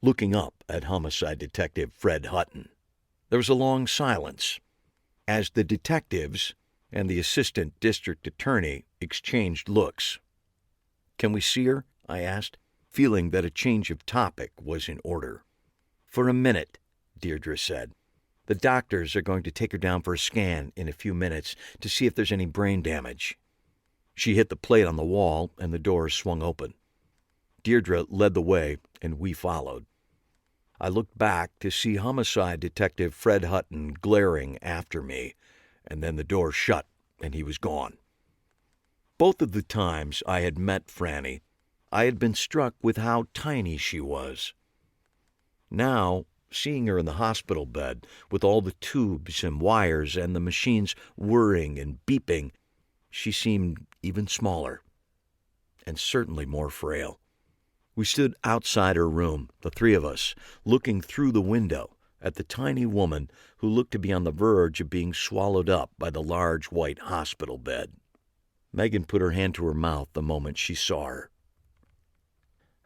looking up at Homicide Detective Fred Hutton. There was a long silence as the detectives and the assistant district attorney exchanged looks. Can we see her? I asked, feeling that a change of topic was in order. For a minute, Deirdre said. The doctors are going to take her down for a scan in a few minutes to see if there's any brain damage. She hit the plate on the wall and the door swung open. Deirdre led the way and we followed. I looked back to see Homicide Detective Fred Hutton glaring after me, and then the door shut and he was gone. Both of the times I had met Franny, I had been struck with how tiny she was. Now, seeing her in the hospital bed with all the tubes and wires and the machines whirring and beeping, she seemed even smaller and certainly more frail. We stood outside her room, the three of us, looking through the window at the tiny woman who looked to be on the verge of being swallowed up by the large white hospital bed. Megan put her hand to her mouth the moment she saw her.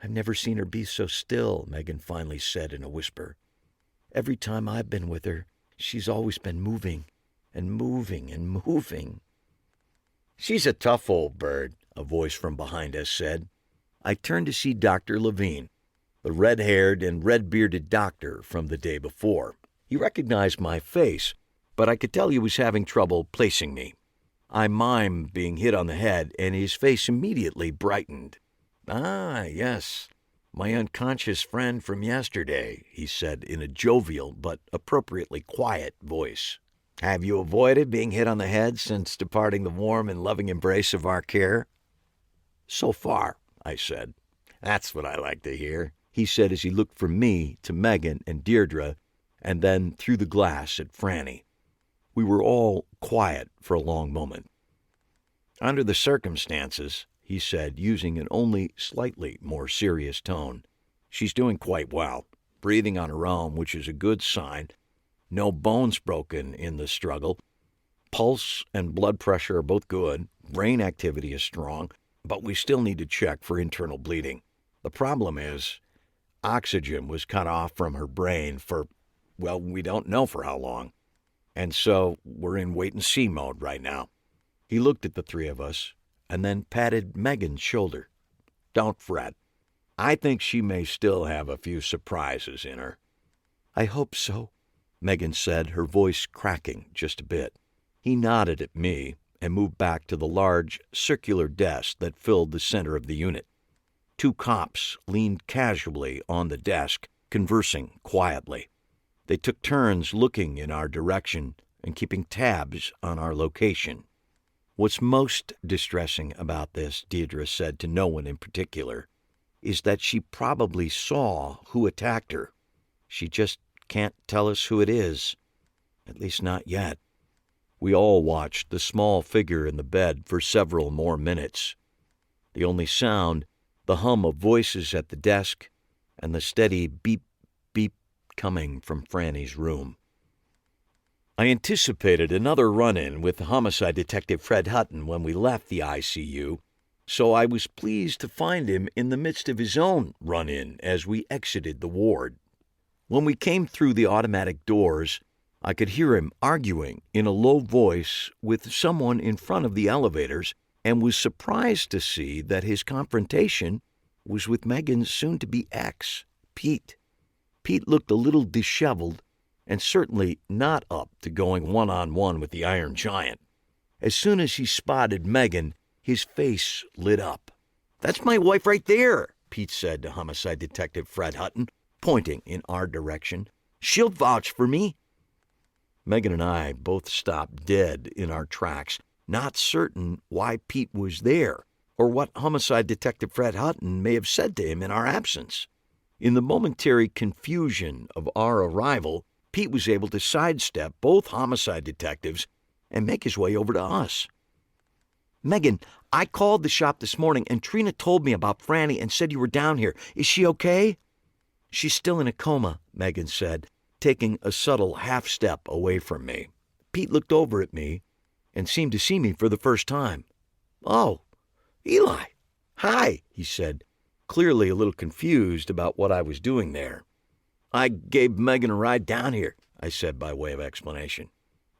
I've never seen her be so still, Megan finally said in a whisper. Every time I've been with her, she's always been moving and moving and moving. She's a tough old bird, a voice from behind us said. I turned to see Dr. Levine, the red-haired and red-bearded doctor from the day before. He recognized my face, but I could tell he was having trouble placing me. I mimed being hit on the head, and his face immediately brightened. Ah, yes, my unconscious friend from yesterday, he said in a jovial but appropriately quiet voice. Have you avoided being hit on the head since departing the warm and loving embrace of our care? So far, I said. That's what I like to hear, he said as he looked from me to Megan and Deirdre, and then through the glass at Franny. We were all quiet for a long moment. Under the circumstances, he said, using an only slightly more serious tone, she's doing quite well, breathing on her own, which is a good sign. No bones broken in the struggle. Pulse and blood pressure are both good. Brain activity is strong, but we still need to check for internal bleeding. The problem is, oxygen was cut off from her brain for, well, we don't know for how long. And so we're in wait-and-see mode right now. He looked at the three of us and then patted Megan's shoulder. Don't fret. I think she may still have a few surprises in her. I hope so, Megan said, her voice cracking just a bit. He nodded at me and moved back to the large, circular desk that filled the center of the unit. Two cops leaned casually on the desk, conversing quietly. They took turns looking in our direction and keeping tabs on our location. What's most distressing about this, Deirdre said to no one in particular, is that she probably saw who attacked her. She just can't tell us who it is, at least not yet. We all watched the small figure in the bed for several more minutes. The only sound, the hum of voices at the desk, and the steady beep, beep coming from Franny's room. I anticipated another run-in with Homicide Detective Fred Hutton when we left the ICU, so I was pleased to find him in the midst of his own run-in as we exited the ward. When we came through the automatic doors, I could hear him arguing in a low voice with someone in front of the elevators and was surprised to see that his confrontation was with Megan's soon-to-be ex, Pete. Pete looked a little disheveled and certainly not up to going one-on-one with the Iron Giant. As soon as he spotted Megan, his face lit up. That's my wife right there, Pete said to Homicide Detective Fred Hutton, pointing in our direction. She'll vouch for me. Megan and I both stopped dead in our tracks, not certain why Pete was there or what Homicide Detective Fred Hutton may have said to him in our absence. In the momentary confusion of our arrival, Pete was able to sidestep both homicide detectives and make his way over to us. Megan, I called the shop this morning and Trina told me about Franny and said you were down here. Is she okay? She's still in a coma, Megan said, taking a subtle half step away from me. Pete looked over at me and seemed to see me for the first time. "Oh, Eli. Hi," he said, clearly a little confused about what I was doing there. "I gave Megan a ride down here," I said by way of explanation.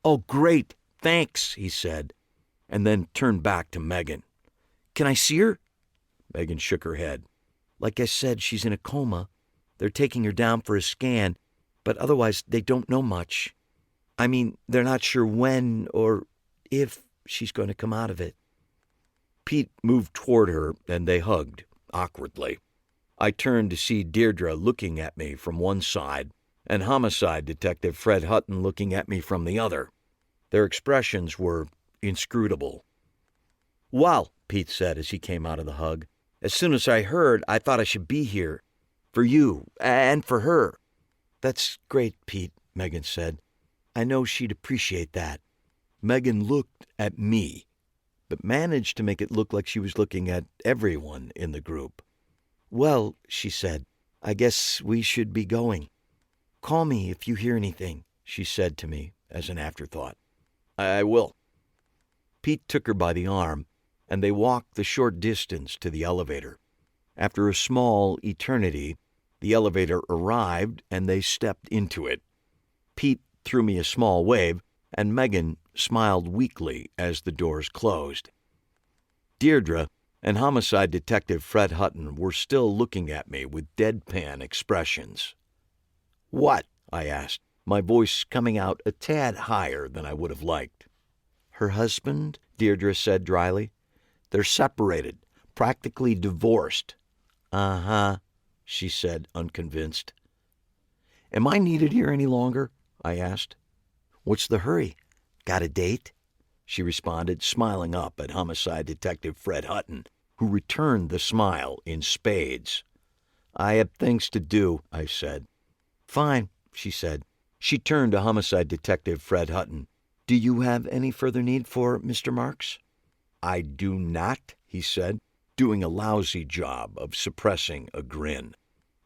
"Oh, great. Thanks," he said, and then turned back to Megan. "Can I see her?" Megan shook her head. "Like I said, she's in a coma. They're taking her down for a scan, but otherwise they don't know much. I mean, they're not sure when or if she's going to come out of it." Pete moved toward her, and they hugged, awkwardly. I turned to see Deirdre looking at me from one side, and Homicide Detective Fred Hutton looking at me from the other. Their expressions were inscrutable. "Well," Pete said as he came out of the hug, "as soon as I heard, I thought I should be here. For you, and for her." "That's great, Pete," Megan said. "I know she'd appreciate that." Megan looked at me, but managed to make it look like she was looking at everyone in the group. "Well," she said, "I guess we should be going. Call me if you hear anything," she said to me as an afterthought. "I will." Pete took her by the arm, and they walked the short distance to the elevator. After a small eternity, the elevator arrived, and they stepped into it. Pete threw me a small wave, and Megan smiled weakly as the doors closed. Deirdre and Homicide Detective Fred Hutton were still looking at me with deadpan expressions. "What?" I asked, my voice coming out a tad higher than I would have liked. "Her husband," Deirdre said dryly. "They're separated, practically divorced." "Uh-huh," she said, unconvinced. "Am I needed here any longer?" I asked. "What's the hurry? Got a date?" she responded, smiling up at Homicide Detective Fred Hutton, who returned the smile in spades. "I have things to do," I said. "Fine," she said. She turned to Homicide Detective Fred Hutton. "Do you have any further need for Mr. Marks?" "I do not," he said, doing a lousy job of suppressing a grin.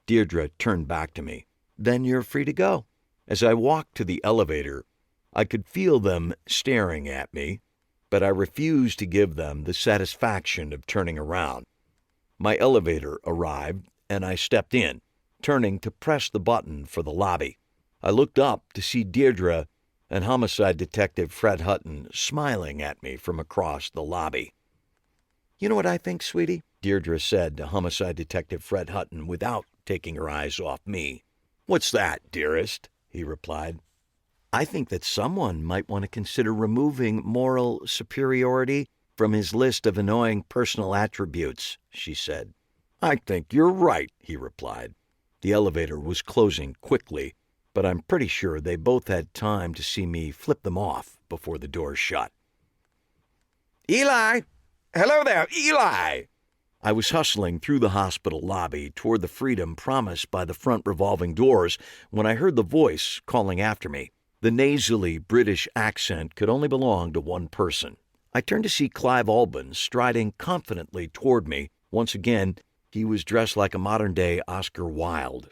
Deirdre turned back to me. "Then you're free to go." As I walked to the elevator, I could feel them staring at me, but I refused to give them the satisfaction of turning around. My elevator arrived, and I stepped in, turning to press the button for the lobby. I looked up to see Deirdre and Homicide Detective Fred Hutton smiling at me from across the lobby. "You know what I think, sweetie?" Deirdre said to Homicide Detective Fred Hutton without taking her eyes off me. "What's that, dearest?" he replied. "I think that someone might want to consider removing moral superiority from his list of annoying personal attributes," she said. "I think you're right," he replied. The elevator was closing quickly, but I'm pretty sure they both had time to see me flip them off before the door shut. "Eli! Hello there, Eli!" I was hustling through the hospital lobby toward the freedom promised by the front revolving doors when I heard the voice calling after me. The nasally British accent could only belong to one person. I turned to see Clive Albin striding confidently toward me. Once again, he was dressed like a modern-day Oscar Wilde.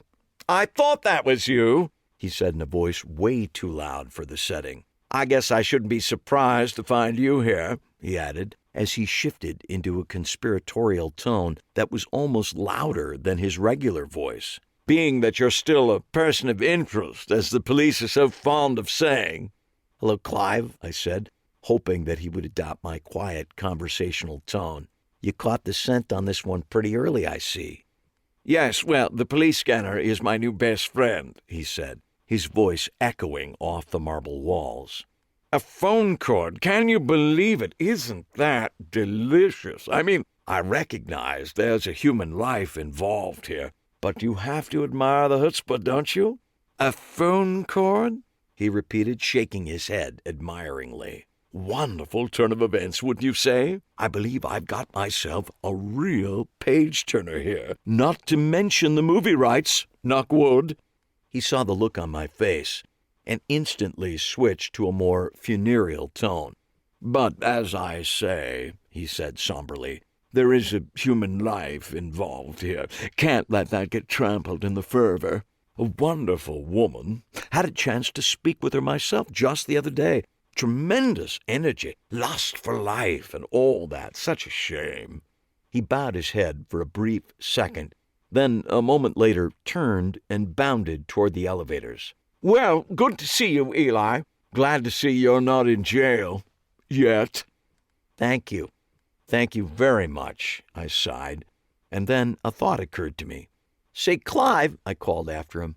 "I thought that was you," he said in a voice way too loud for the setting. "I guess I shouldn't be surprised to find you here," he added, as he shifted into a conspiratorial tone that was almost louder than his regular voice. "Being that you're still a person of interest, as the police are so fond of saying." "Hello, Clive," I said, hoping that he would adopt my quiet conversational tone. "You caught the scent on this one pretty early, I see." "Yes, well, the police scanner is my new best friend," he said, his voice echoing off the marble walls. "A phone cord, can you believe it? Isn't that delicious? I mean, I recognize there's a human life involved here, but you have to admire the chutzpah, don't you? A phone cord?" he repeated, shaking his head admiringly. "Wonderful turn of events, wouldn't you say? I believe I've got myself a real page-turner here, not to mention the movie rights, knock wood." He saw the look on my face and instantly switched to a more funereal tone. "But as I say," he said somberly, "there is a human life involved here. Can't let that get trampled in the fervor. A wonderful woman. Had a chance to speak with her myself just the other day. Tremendous energy, lust for life, and all that. Such a shame." He bowed his head for a brief second, then a moment later turned and bounded toward the elevators. "Well, good to see you, Eli. Glad to see you're not in jail. Yet." "Thank you. Thank you very much," I sighed. And then a thought occurred to me. "Say, Clive," I called after him,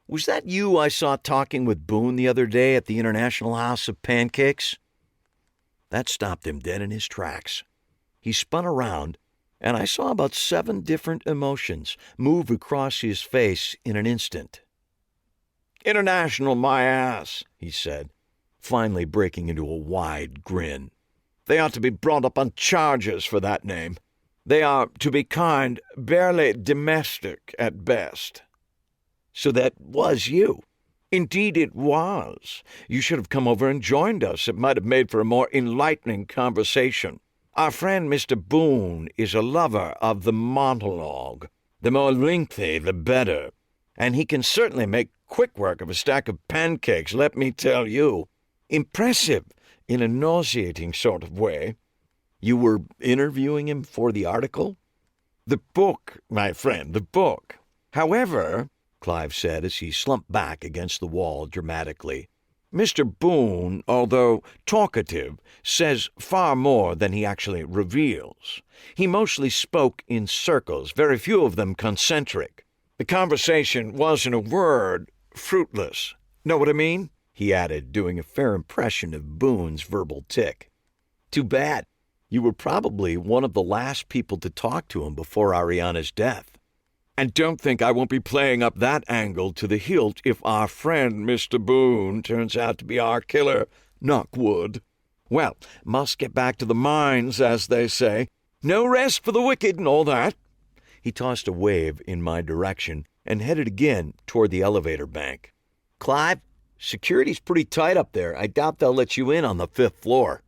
"was that you I saw talking with Boone the other day at the International House of Pancakes?" That stopped him dead in his tracks. He spun around, and I saw about 7 different emotions move across his face in an instant. "International, my ass," he said, finally breaking into a wide grin. "They ought to be brought up on charges for that name. They are, to be kind, barely domestic at best." "So that was you?" "Indeed it was. You should have come over and joined us. It might have made for a more enlightening conversation. Our friend Mr. Boone is a lover of the monologue. The more lengthy, the better. And he can certainly make quick work of a stack of pancakes, let me tell you. Impressive in a nauseating sort of way." "You were interviewing him for the article?" "The book, my friend, the book. However," Clive said as he slumped back against the wall dramatically, "Mr. Boone, although talkative, says far more than he actually reveals. He mostly spoke in circles, very few of them concentric. The conversation was, in a word, fruitless. Know what I mean?" he added, doing a fair impression of Boone's verbal tic. "Too bad. You were probably one of the last people to talk to him before Ariana's death." "And don't think I won't be playing up that angle to the hilt if our friend Mr. Boone turns out to be our killer. Knock wood. Well, must get back to the mines, as they say. No rest for the wicked and all that." He tossed a wave in my direction and headed again toward the elevator bank. "Clive, security's pretty tight up there. I doubt they'll let you in on the 5th floor."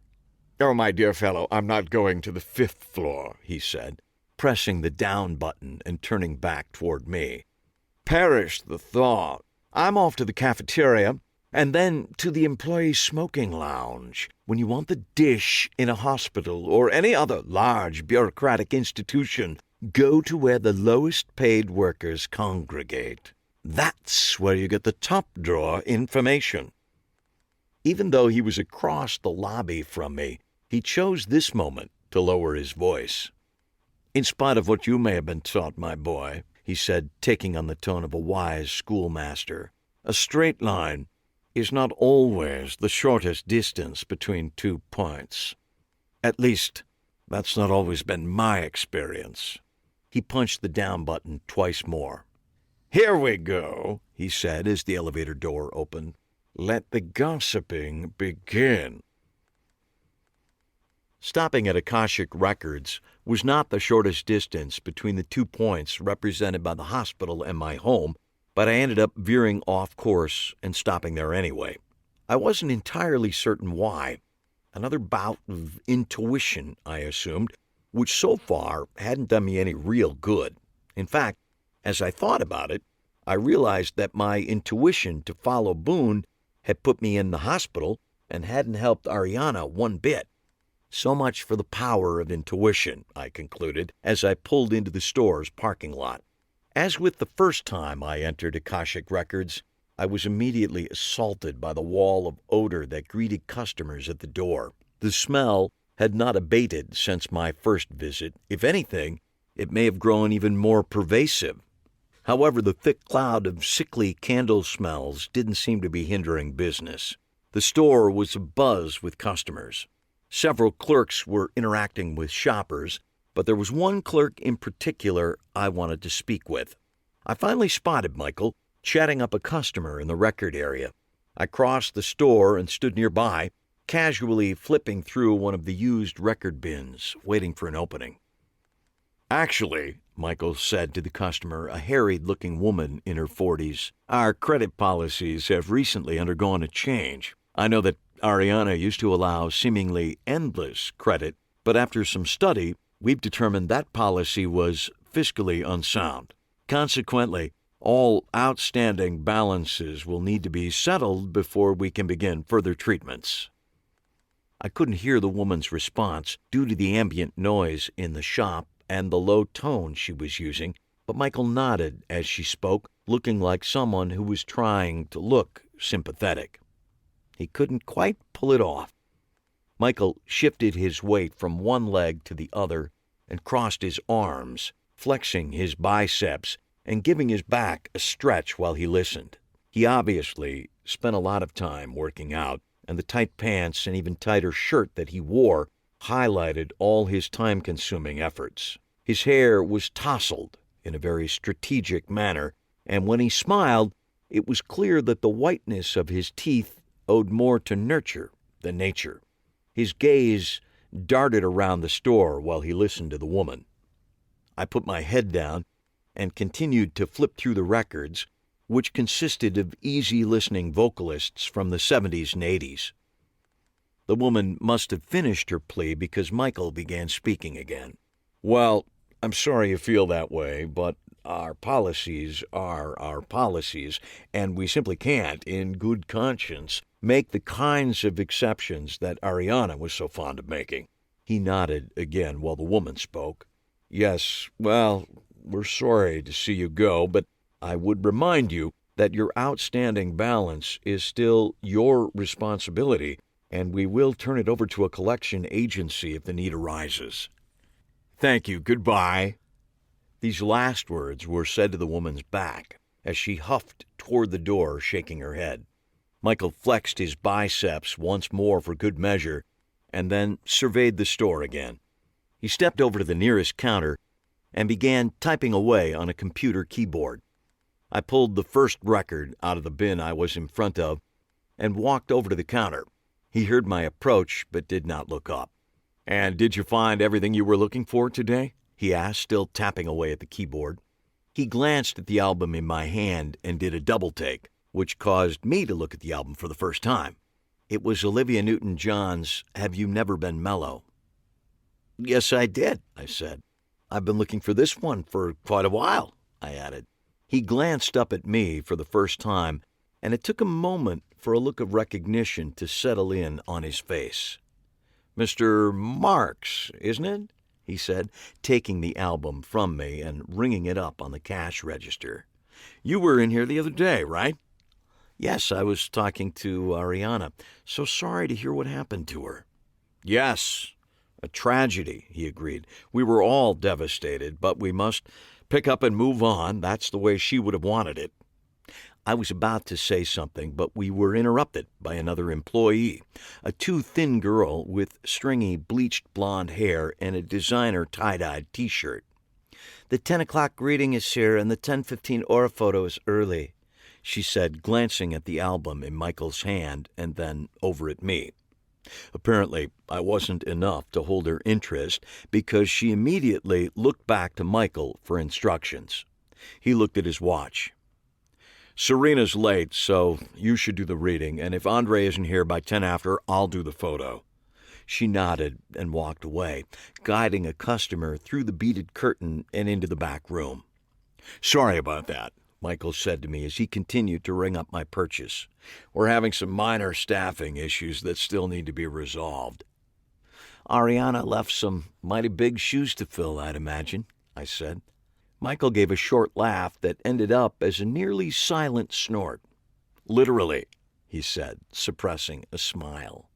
"Oh, my dear fellow, I'm not going to the 5th floor," he said, pressing the down button and turning back toward me. "Perish the thought. I'm off to the cafeteria, and then to the employee smoking lounge. When you want the dish in a hospital or any other large bureaucratic institution, go to where the lowest paid workers congregate. That's where you get the top drawer information." Even though he was across the lobby from me, he chose this moment to lower his voice. "In spite of what you may have been taught, my boy," he said, taking on the tone of a wise schoolmaster, "a straight line is not always the shortest distance between 2 points. At least, that's not always been my experience." He punched the down button twice more. "Here we go," he said as the elevator door opened. "Let the gossiping begin." Stopping at Akashic Records was not the shortest distance between the 2 points represented by the hospital and my home, but I ended up veering off course and stopping there anyway. I wasn't entirely certain why. Another bout of intuition, I assumed, which so far hadn't done me any real good. In fact, as I thought about it, I realized that my intuition to follow Boone had put me in the hospital and hadn't helped Ariana one bit. So much for the power of intuition, I concluded, as I pulled into the store's parking lot. As with the first time I entered Akashic Records, I was immediately assaulted by the wall of odor that greeted customers at the door. The smell had not abated since my first visit. If anything, it may have grown even more pervasive. However, the thick cloud of sickly candle smells didn't seem to be hindering business. The store was abuzz with customers. Several clerks were interacting with shoppers, but there was one clerk in particular I wanted to speak with. I finally spotted Michael chatting up a customer in the record area. I crossed the store and stood nearby, casually flipping through one of the used record bins, waiting for an opening. "Actually," Michael said to the customer, a harried-looking woman in her 40s, "our credit policies have recently undergone a change. I know that Ariana used to allow seemingly endless credit, but after some study, we've determined that policy was fiscally unsound. Consequently, All outstanding balances will need to be settled before we can begin further treatments." I couldn't hear the woman's response due to the ambient noise in the shop and the low tone she was using, but Michael nodded as she spoke, looking like someone who was trying to look sympathetic. He couldn't quite pull it off. Michael shifted his weight from one leg to the other and crossed his arms, flexing his biceps and giving his back a stretch while he listened. He obviously spent a lot of time working out, and the tight pants and even tighter shirt that he wore highlighted all his time-consuming efforts. His hair was tousled in a very strategic manner, and when he smiled, it was clear that the whiteness of his teeth owed more to nurture than nature. His gaze darted around the store while he listened to the woman. I put my head down and continued to flip through the records, which consisted of easy-listening vocalists from the 70s and 80s. The woman must have finished her plea because Michael began speaking again. "Well, I'm sorry you feel that way, but our policies are our policies, and we simply can't, in good conscience, make the kinds of exceptions that Ariana was so fond of making." He nodded again while the woman spoke. "Yes, well, we're sorry to see you go, but I would remind you that your outstanding balance is still your responsibility, and we will turn it over to a collection agency if the need arises." "Thank you. Goodbye." These last words were said to the woman's back as she huffed toward the door, shaking her head. Michael flexed his biceps once more for good measure and then surveyed the store again. He stepped over to the nearest counter and began typing away on a computer keyboard. I pulled the first record out of the bin I was in front of and walked over to the counter. He heard my approach but did not look up. "And did you find everything you were looking for today?" he asked, still tapping away at the keyboard. He glanced at the album in my hand and did a double take, which caused me to look at the album for the first time. It was Olivia Newton-John's Have You Never Been Mellow? "Yes, I did," I said. "I've been looking for this one for quite a while," I added. He glanced up at me for the first time, and it took a moment for a look of recognition to settle in on his face. "Mr. Marks, isn't it?" he said, taking the album from me and ringing it up on the cash register. "You were in here the other day, right?" "Yes, I was talking to Ariana. So sorry to hear what happened to her." "Yes, a tragedy," he agreed. "We were all devastated, but we must pick up and move on. That's the way she would have wanted it." I was about to say something, but we were interrupted by another employee, a too-thin girl with stringy bleached blonde hair and a designer tie-dyed T-shirt. "The 10 o'clock greeting is here, and the 10:15 aura photo is early," she said, glancing at the album in Michael's hand and then over at me. Apparently, I wasn't enough to hold her interest because she immediately looked back to Michael for instructions. He looked at his watch. "Serena's late, so you should do the reading, and if Andre isn't here by 10 after, I'll do the photo." She nodded and walked away, guiding a customer through the beaded curtain and into the back room. "Sorry about that," Michael said to me as he continued to ring up my purchase. "We're having some minor staffing issues that still need to be resolved." "Ariana left some mighty big shoes to fill, I'd imagine," I said. Michael gave a short laugh that ended up as a nearly silent snort. "Literally," he said, suppressing a smile.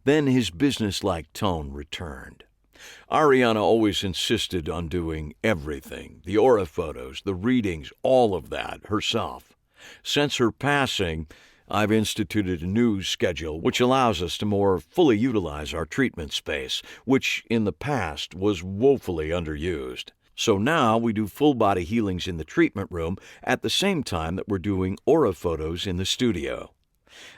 Then his businesslike tone returned. "Ariana always insisted on doing everything, the aura photos, the readings, all of that, herself. Since her passing, I've instituted a new schedule which allows us to more fully utilize our treatment space, which in the past was woefully underused. So now we do full-body healings in the treatment room at the same time that we're doing aura photos in the studio.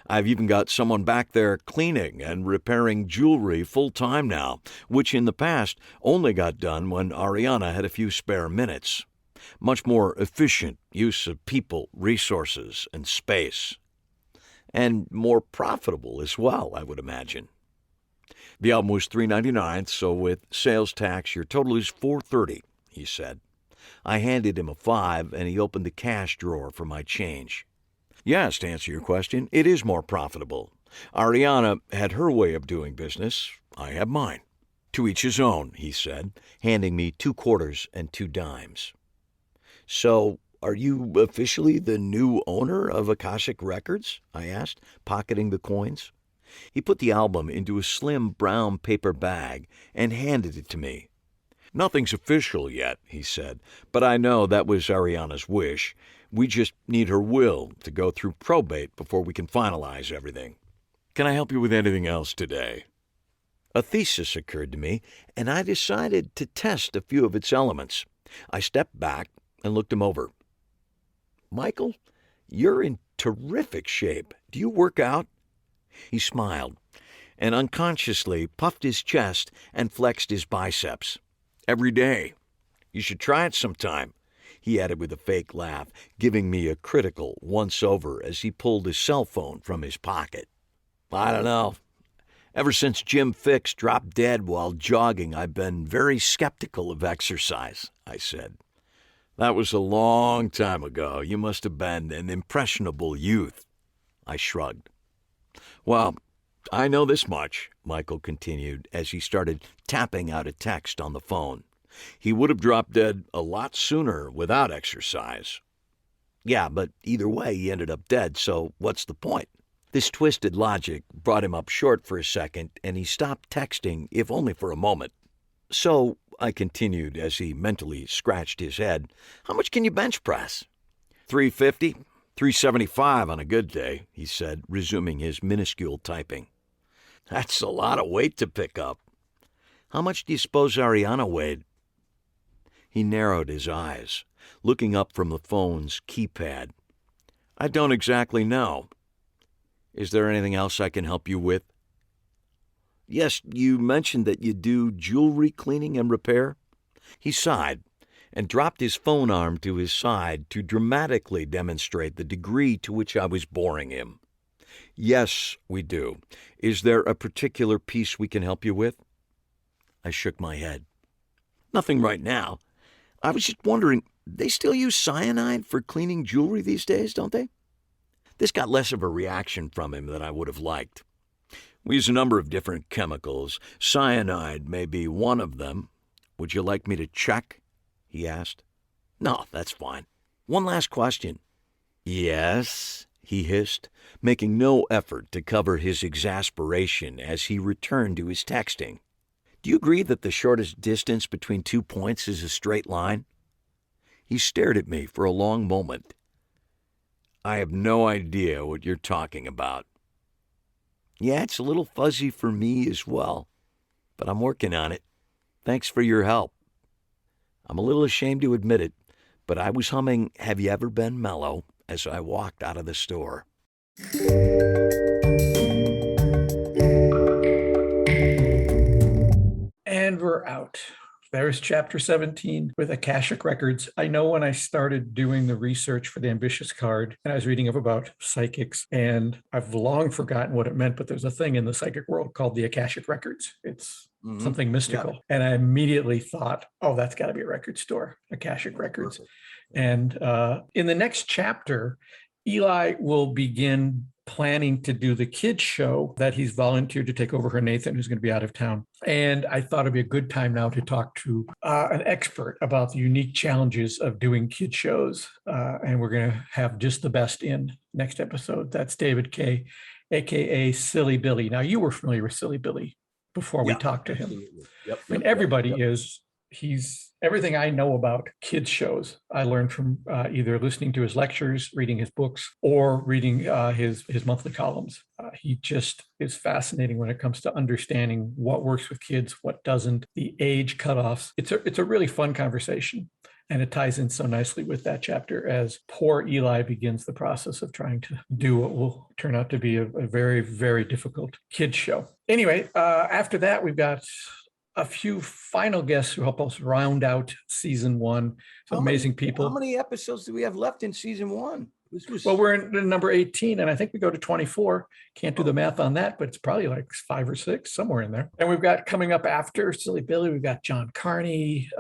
I've even got someone back there cleaning and repairing jewelry full-time now, which in the past only got done when Ariana had a few spare minutes. Much more efficient use of people, resources, and space. And more profitable as well, I would imagine." "The album was $3.99, so with sales tax, your total is $4.30. He said. I handed him a $5, and he opened the cash drawer for my change. Yes, to answer your question, it is more profitable. Ariana had her way of doing business. I have mine. To each his own, he said, handing me 2 quarters and 2 dimes. So, are you officially the new owner of Akashic Records? I asked, pocketing the coins. He put the album into a slim brown paper bag and handed it to me. Nothing's official yet, he said, but I know that was Ariana's wish. We just need her will to go through probate before we can finalize everything. Can I help you with anything else today? A thesis occurred to me, and I decided to test a few of its elements. I stepped back and looked him over. Michael, you're in terrific shape. Do you work out? He smiled and unconsciously puffed his chest and flexed his biceps. Every day. You should try it sometime, he added with a fake laugh, giving me a critical once-over as he pulled his cell phone from his pocket. I don't know. Ever since Jim Fix dropped dead while jogging, I've been very skeptical of exercise, I said. That was a long time ago. You must have been an impressionable youth. I shrugged. Well, I know this much, Michael continued as he started tapping out a text on the phone. He would have dropped dead a lot sooner without exercise. Yeah, but either way, he ended up dead, so what's the point? This twisted logic brought him up short for a second, and he stopped texting, if only for a moment. So, I continued as he mentally scratched his head, how much can you bench press? 350, 375 on a good day, he said, resuming his minuscule typing. That's a lot of weight to pick up. How much do you suppose Ariana weighed? He narrowed his eyes, looking up from the phone's keypad. I don't exactly know. Is there anything else I can help you with? Yes, you mentioned that you do jewelry cleaning and repair. He sighed and dropped his phone arm to his side to dramatically demonstrate the degree to which I was boring him. Yes, we do. Is there a particular piece we can help you with? I shook my head. Nothing right now. I was just wondering, they still use cyanide for cleaning jewelry these days, don't they? This got less of a reaction from him than I would have liked. We use a number of different chemicals. Cyanide may be one of them. Would you like me to check? He asked. No, that's fine. One last question. Yes, he hissed, making no effort to cover his exasperation as he returned to his texting. Do you agree that the shortest distance between 2 points is a straight line? He stared at me for a long moment. I have no idea what you're talking about. Yeah, it's a little fuzzy for me as well, but I'm working on it. Thanks for your help. I'm a little ashamed to admit it, but I was humming Have You Ever Been Mellow as I walked out of the store. And we're out. There's chapter 17 with Akashic Records. I know when I started doing the research for the Ambitious card, and I was reading up about psychics, and I've long forgotten what it meant, but there's a thing in the psychic world called the Akashic Records. It's something mystical. Yeah. And I immediately thought, oh, that's got to be a record store, Akashic Records. Perfect. And in the next chapter, Eli will begin planning to do the kids show that he's volunteered to take over for Nathan, who's going to be out of town. And I thought it'd be a good time now to talk to an expert about the unique challenges of doing kids shows. And we're going to have just the best in next episode. That's David Kay, AKA Silly Billy. Now, you were familiar with Silly Billy before we talked to him. Yep, I mean, everybody is. He's everything I know about kids shows. I learned from either listening to his lectures, reading his books, or reading his monthly columns. He just is fascinating when it comes to understanding what works with kids, what doesn't, the age cutoffs. It's a really fun conversation. And it ties in so nicely with that chapter as poor Eli begins the process of trying to do what will turn out to be a very, very difficult kids show. Anyway, after that, we've got a few final guests who help us round out season 1. Some amazing people. How many episodes do we have left in season 1? This was Well, we're in number 18, and I think we go to 24. Can't do the math on that, but it's probably like 5 or 6, somewhere in there. And we've got coming up after Silly Billy, we've got John Carney.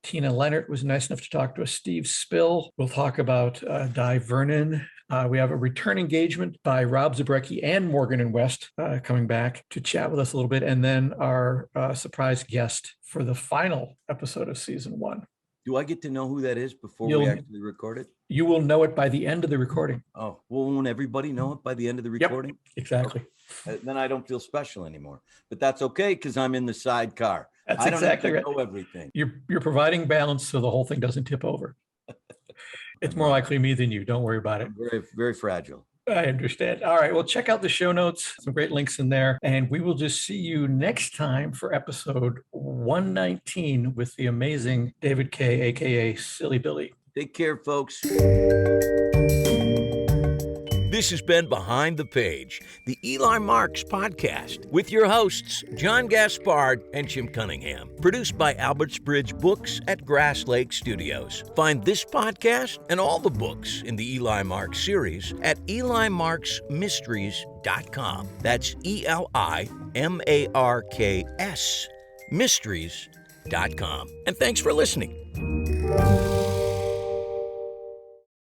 Tina Leonard was nice enough to talk to us. Steve Spill. We'll talk about Di Vernon. We have a return engagement by Rob Zabrecki and Morgan and West coming back to chat with us a little bit. And then our surprise guest for the final episode of season 1. Do I get to know who that is before You'll- we actually record it? You will know it by the end of the recording. Oh, well, won't everybody know it by the end of the Yep. recording? Exactly. Then I don't feel special anymore. But that's okay because I'm in the sidecar. That's I don't exactly have to right. know everything. You're providing balance so the whole thing doesn't tip over. It's more likely me than you. Don't worry about it. I'm very, very fragile. I understand. All right. Well, check out the show notes. Some great links in there. And we will just see you next time for episode 119 with the amazing David Kay, AKA Silly Billy. Take care, folks. This has been Behind the Page, the Eli Marks podcast, with your hosts, John Gaspard and Jim Cunningham. Produced by Alberts Bridge Books at Grass Lake Studios. Find this podcast and all the books in the Eli Marks series at EliMarksMysteries.com. That's ELIMARKS Mysteries.com. And thanks for listening.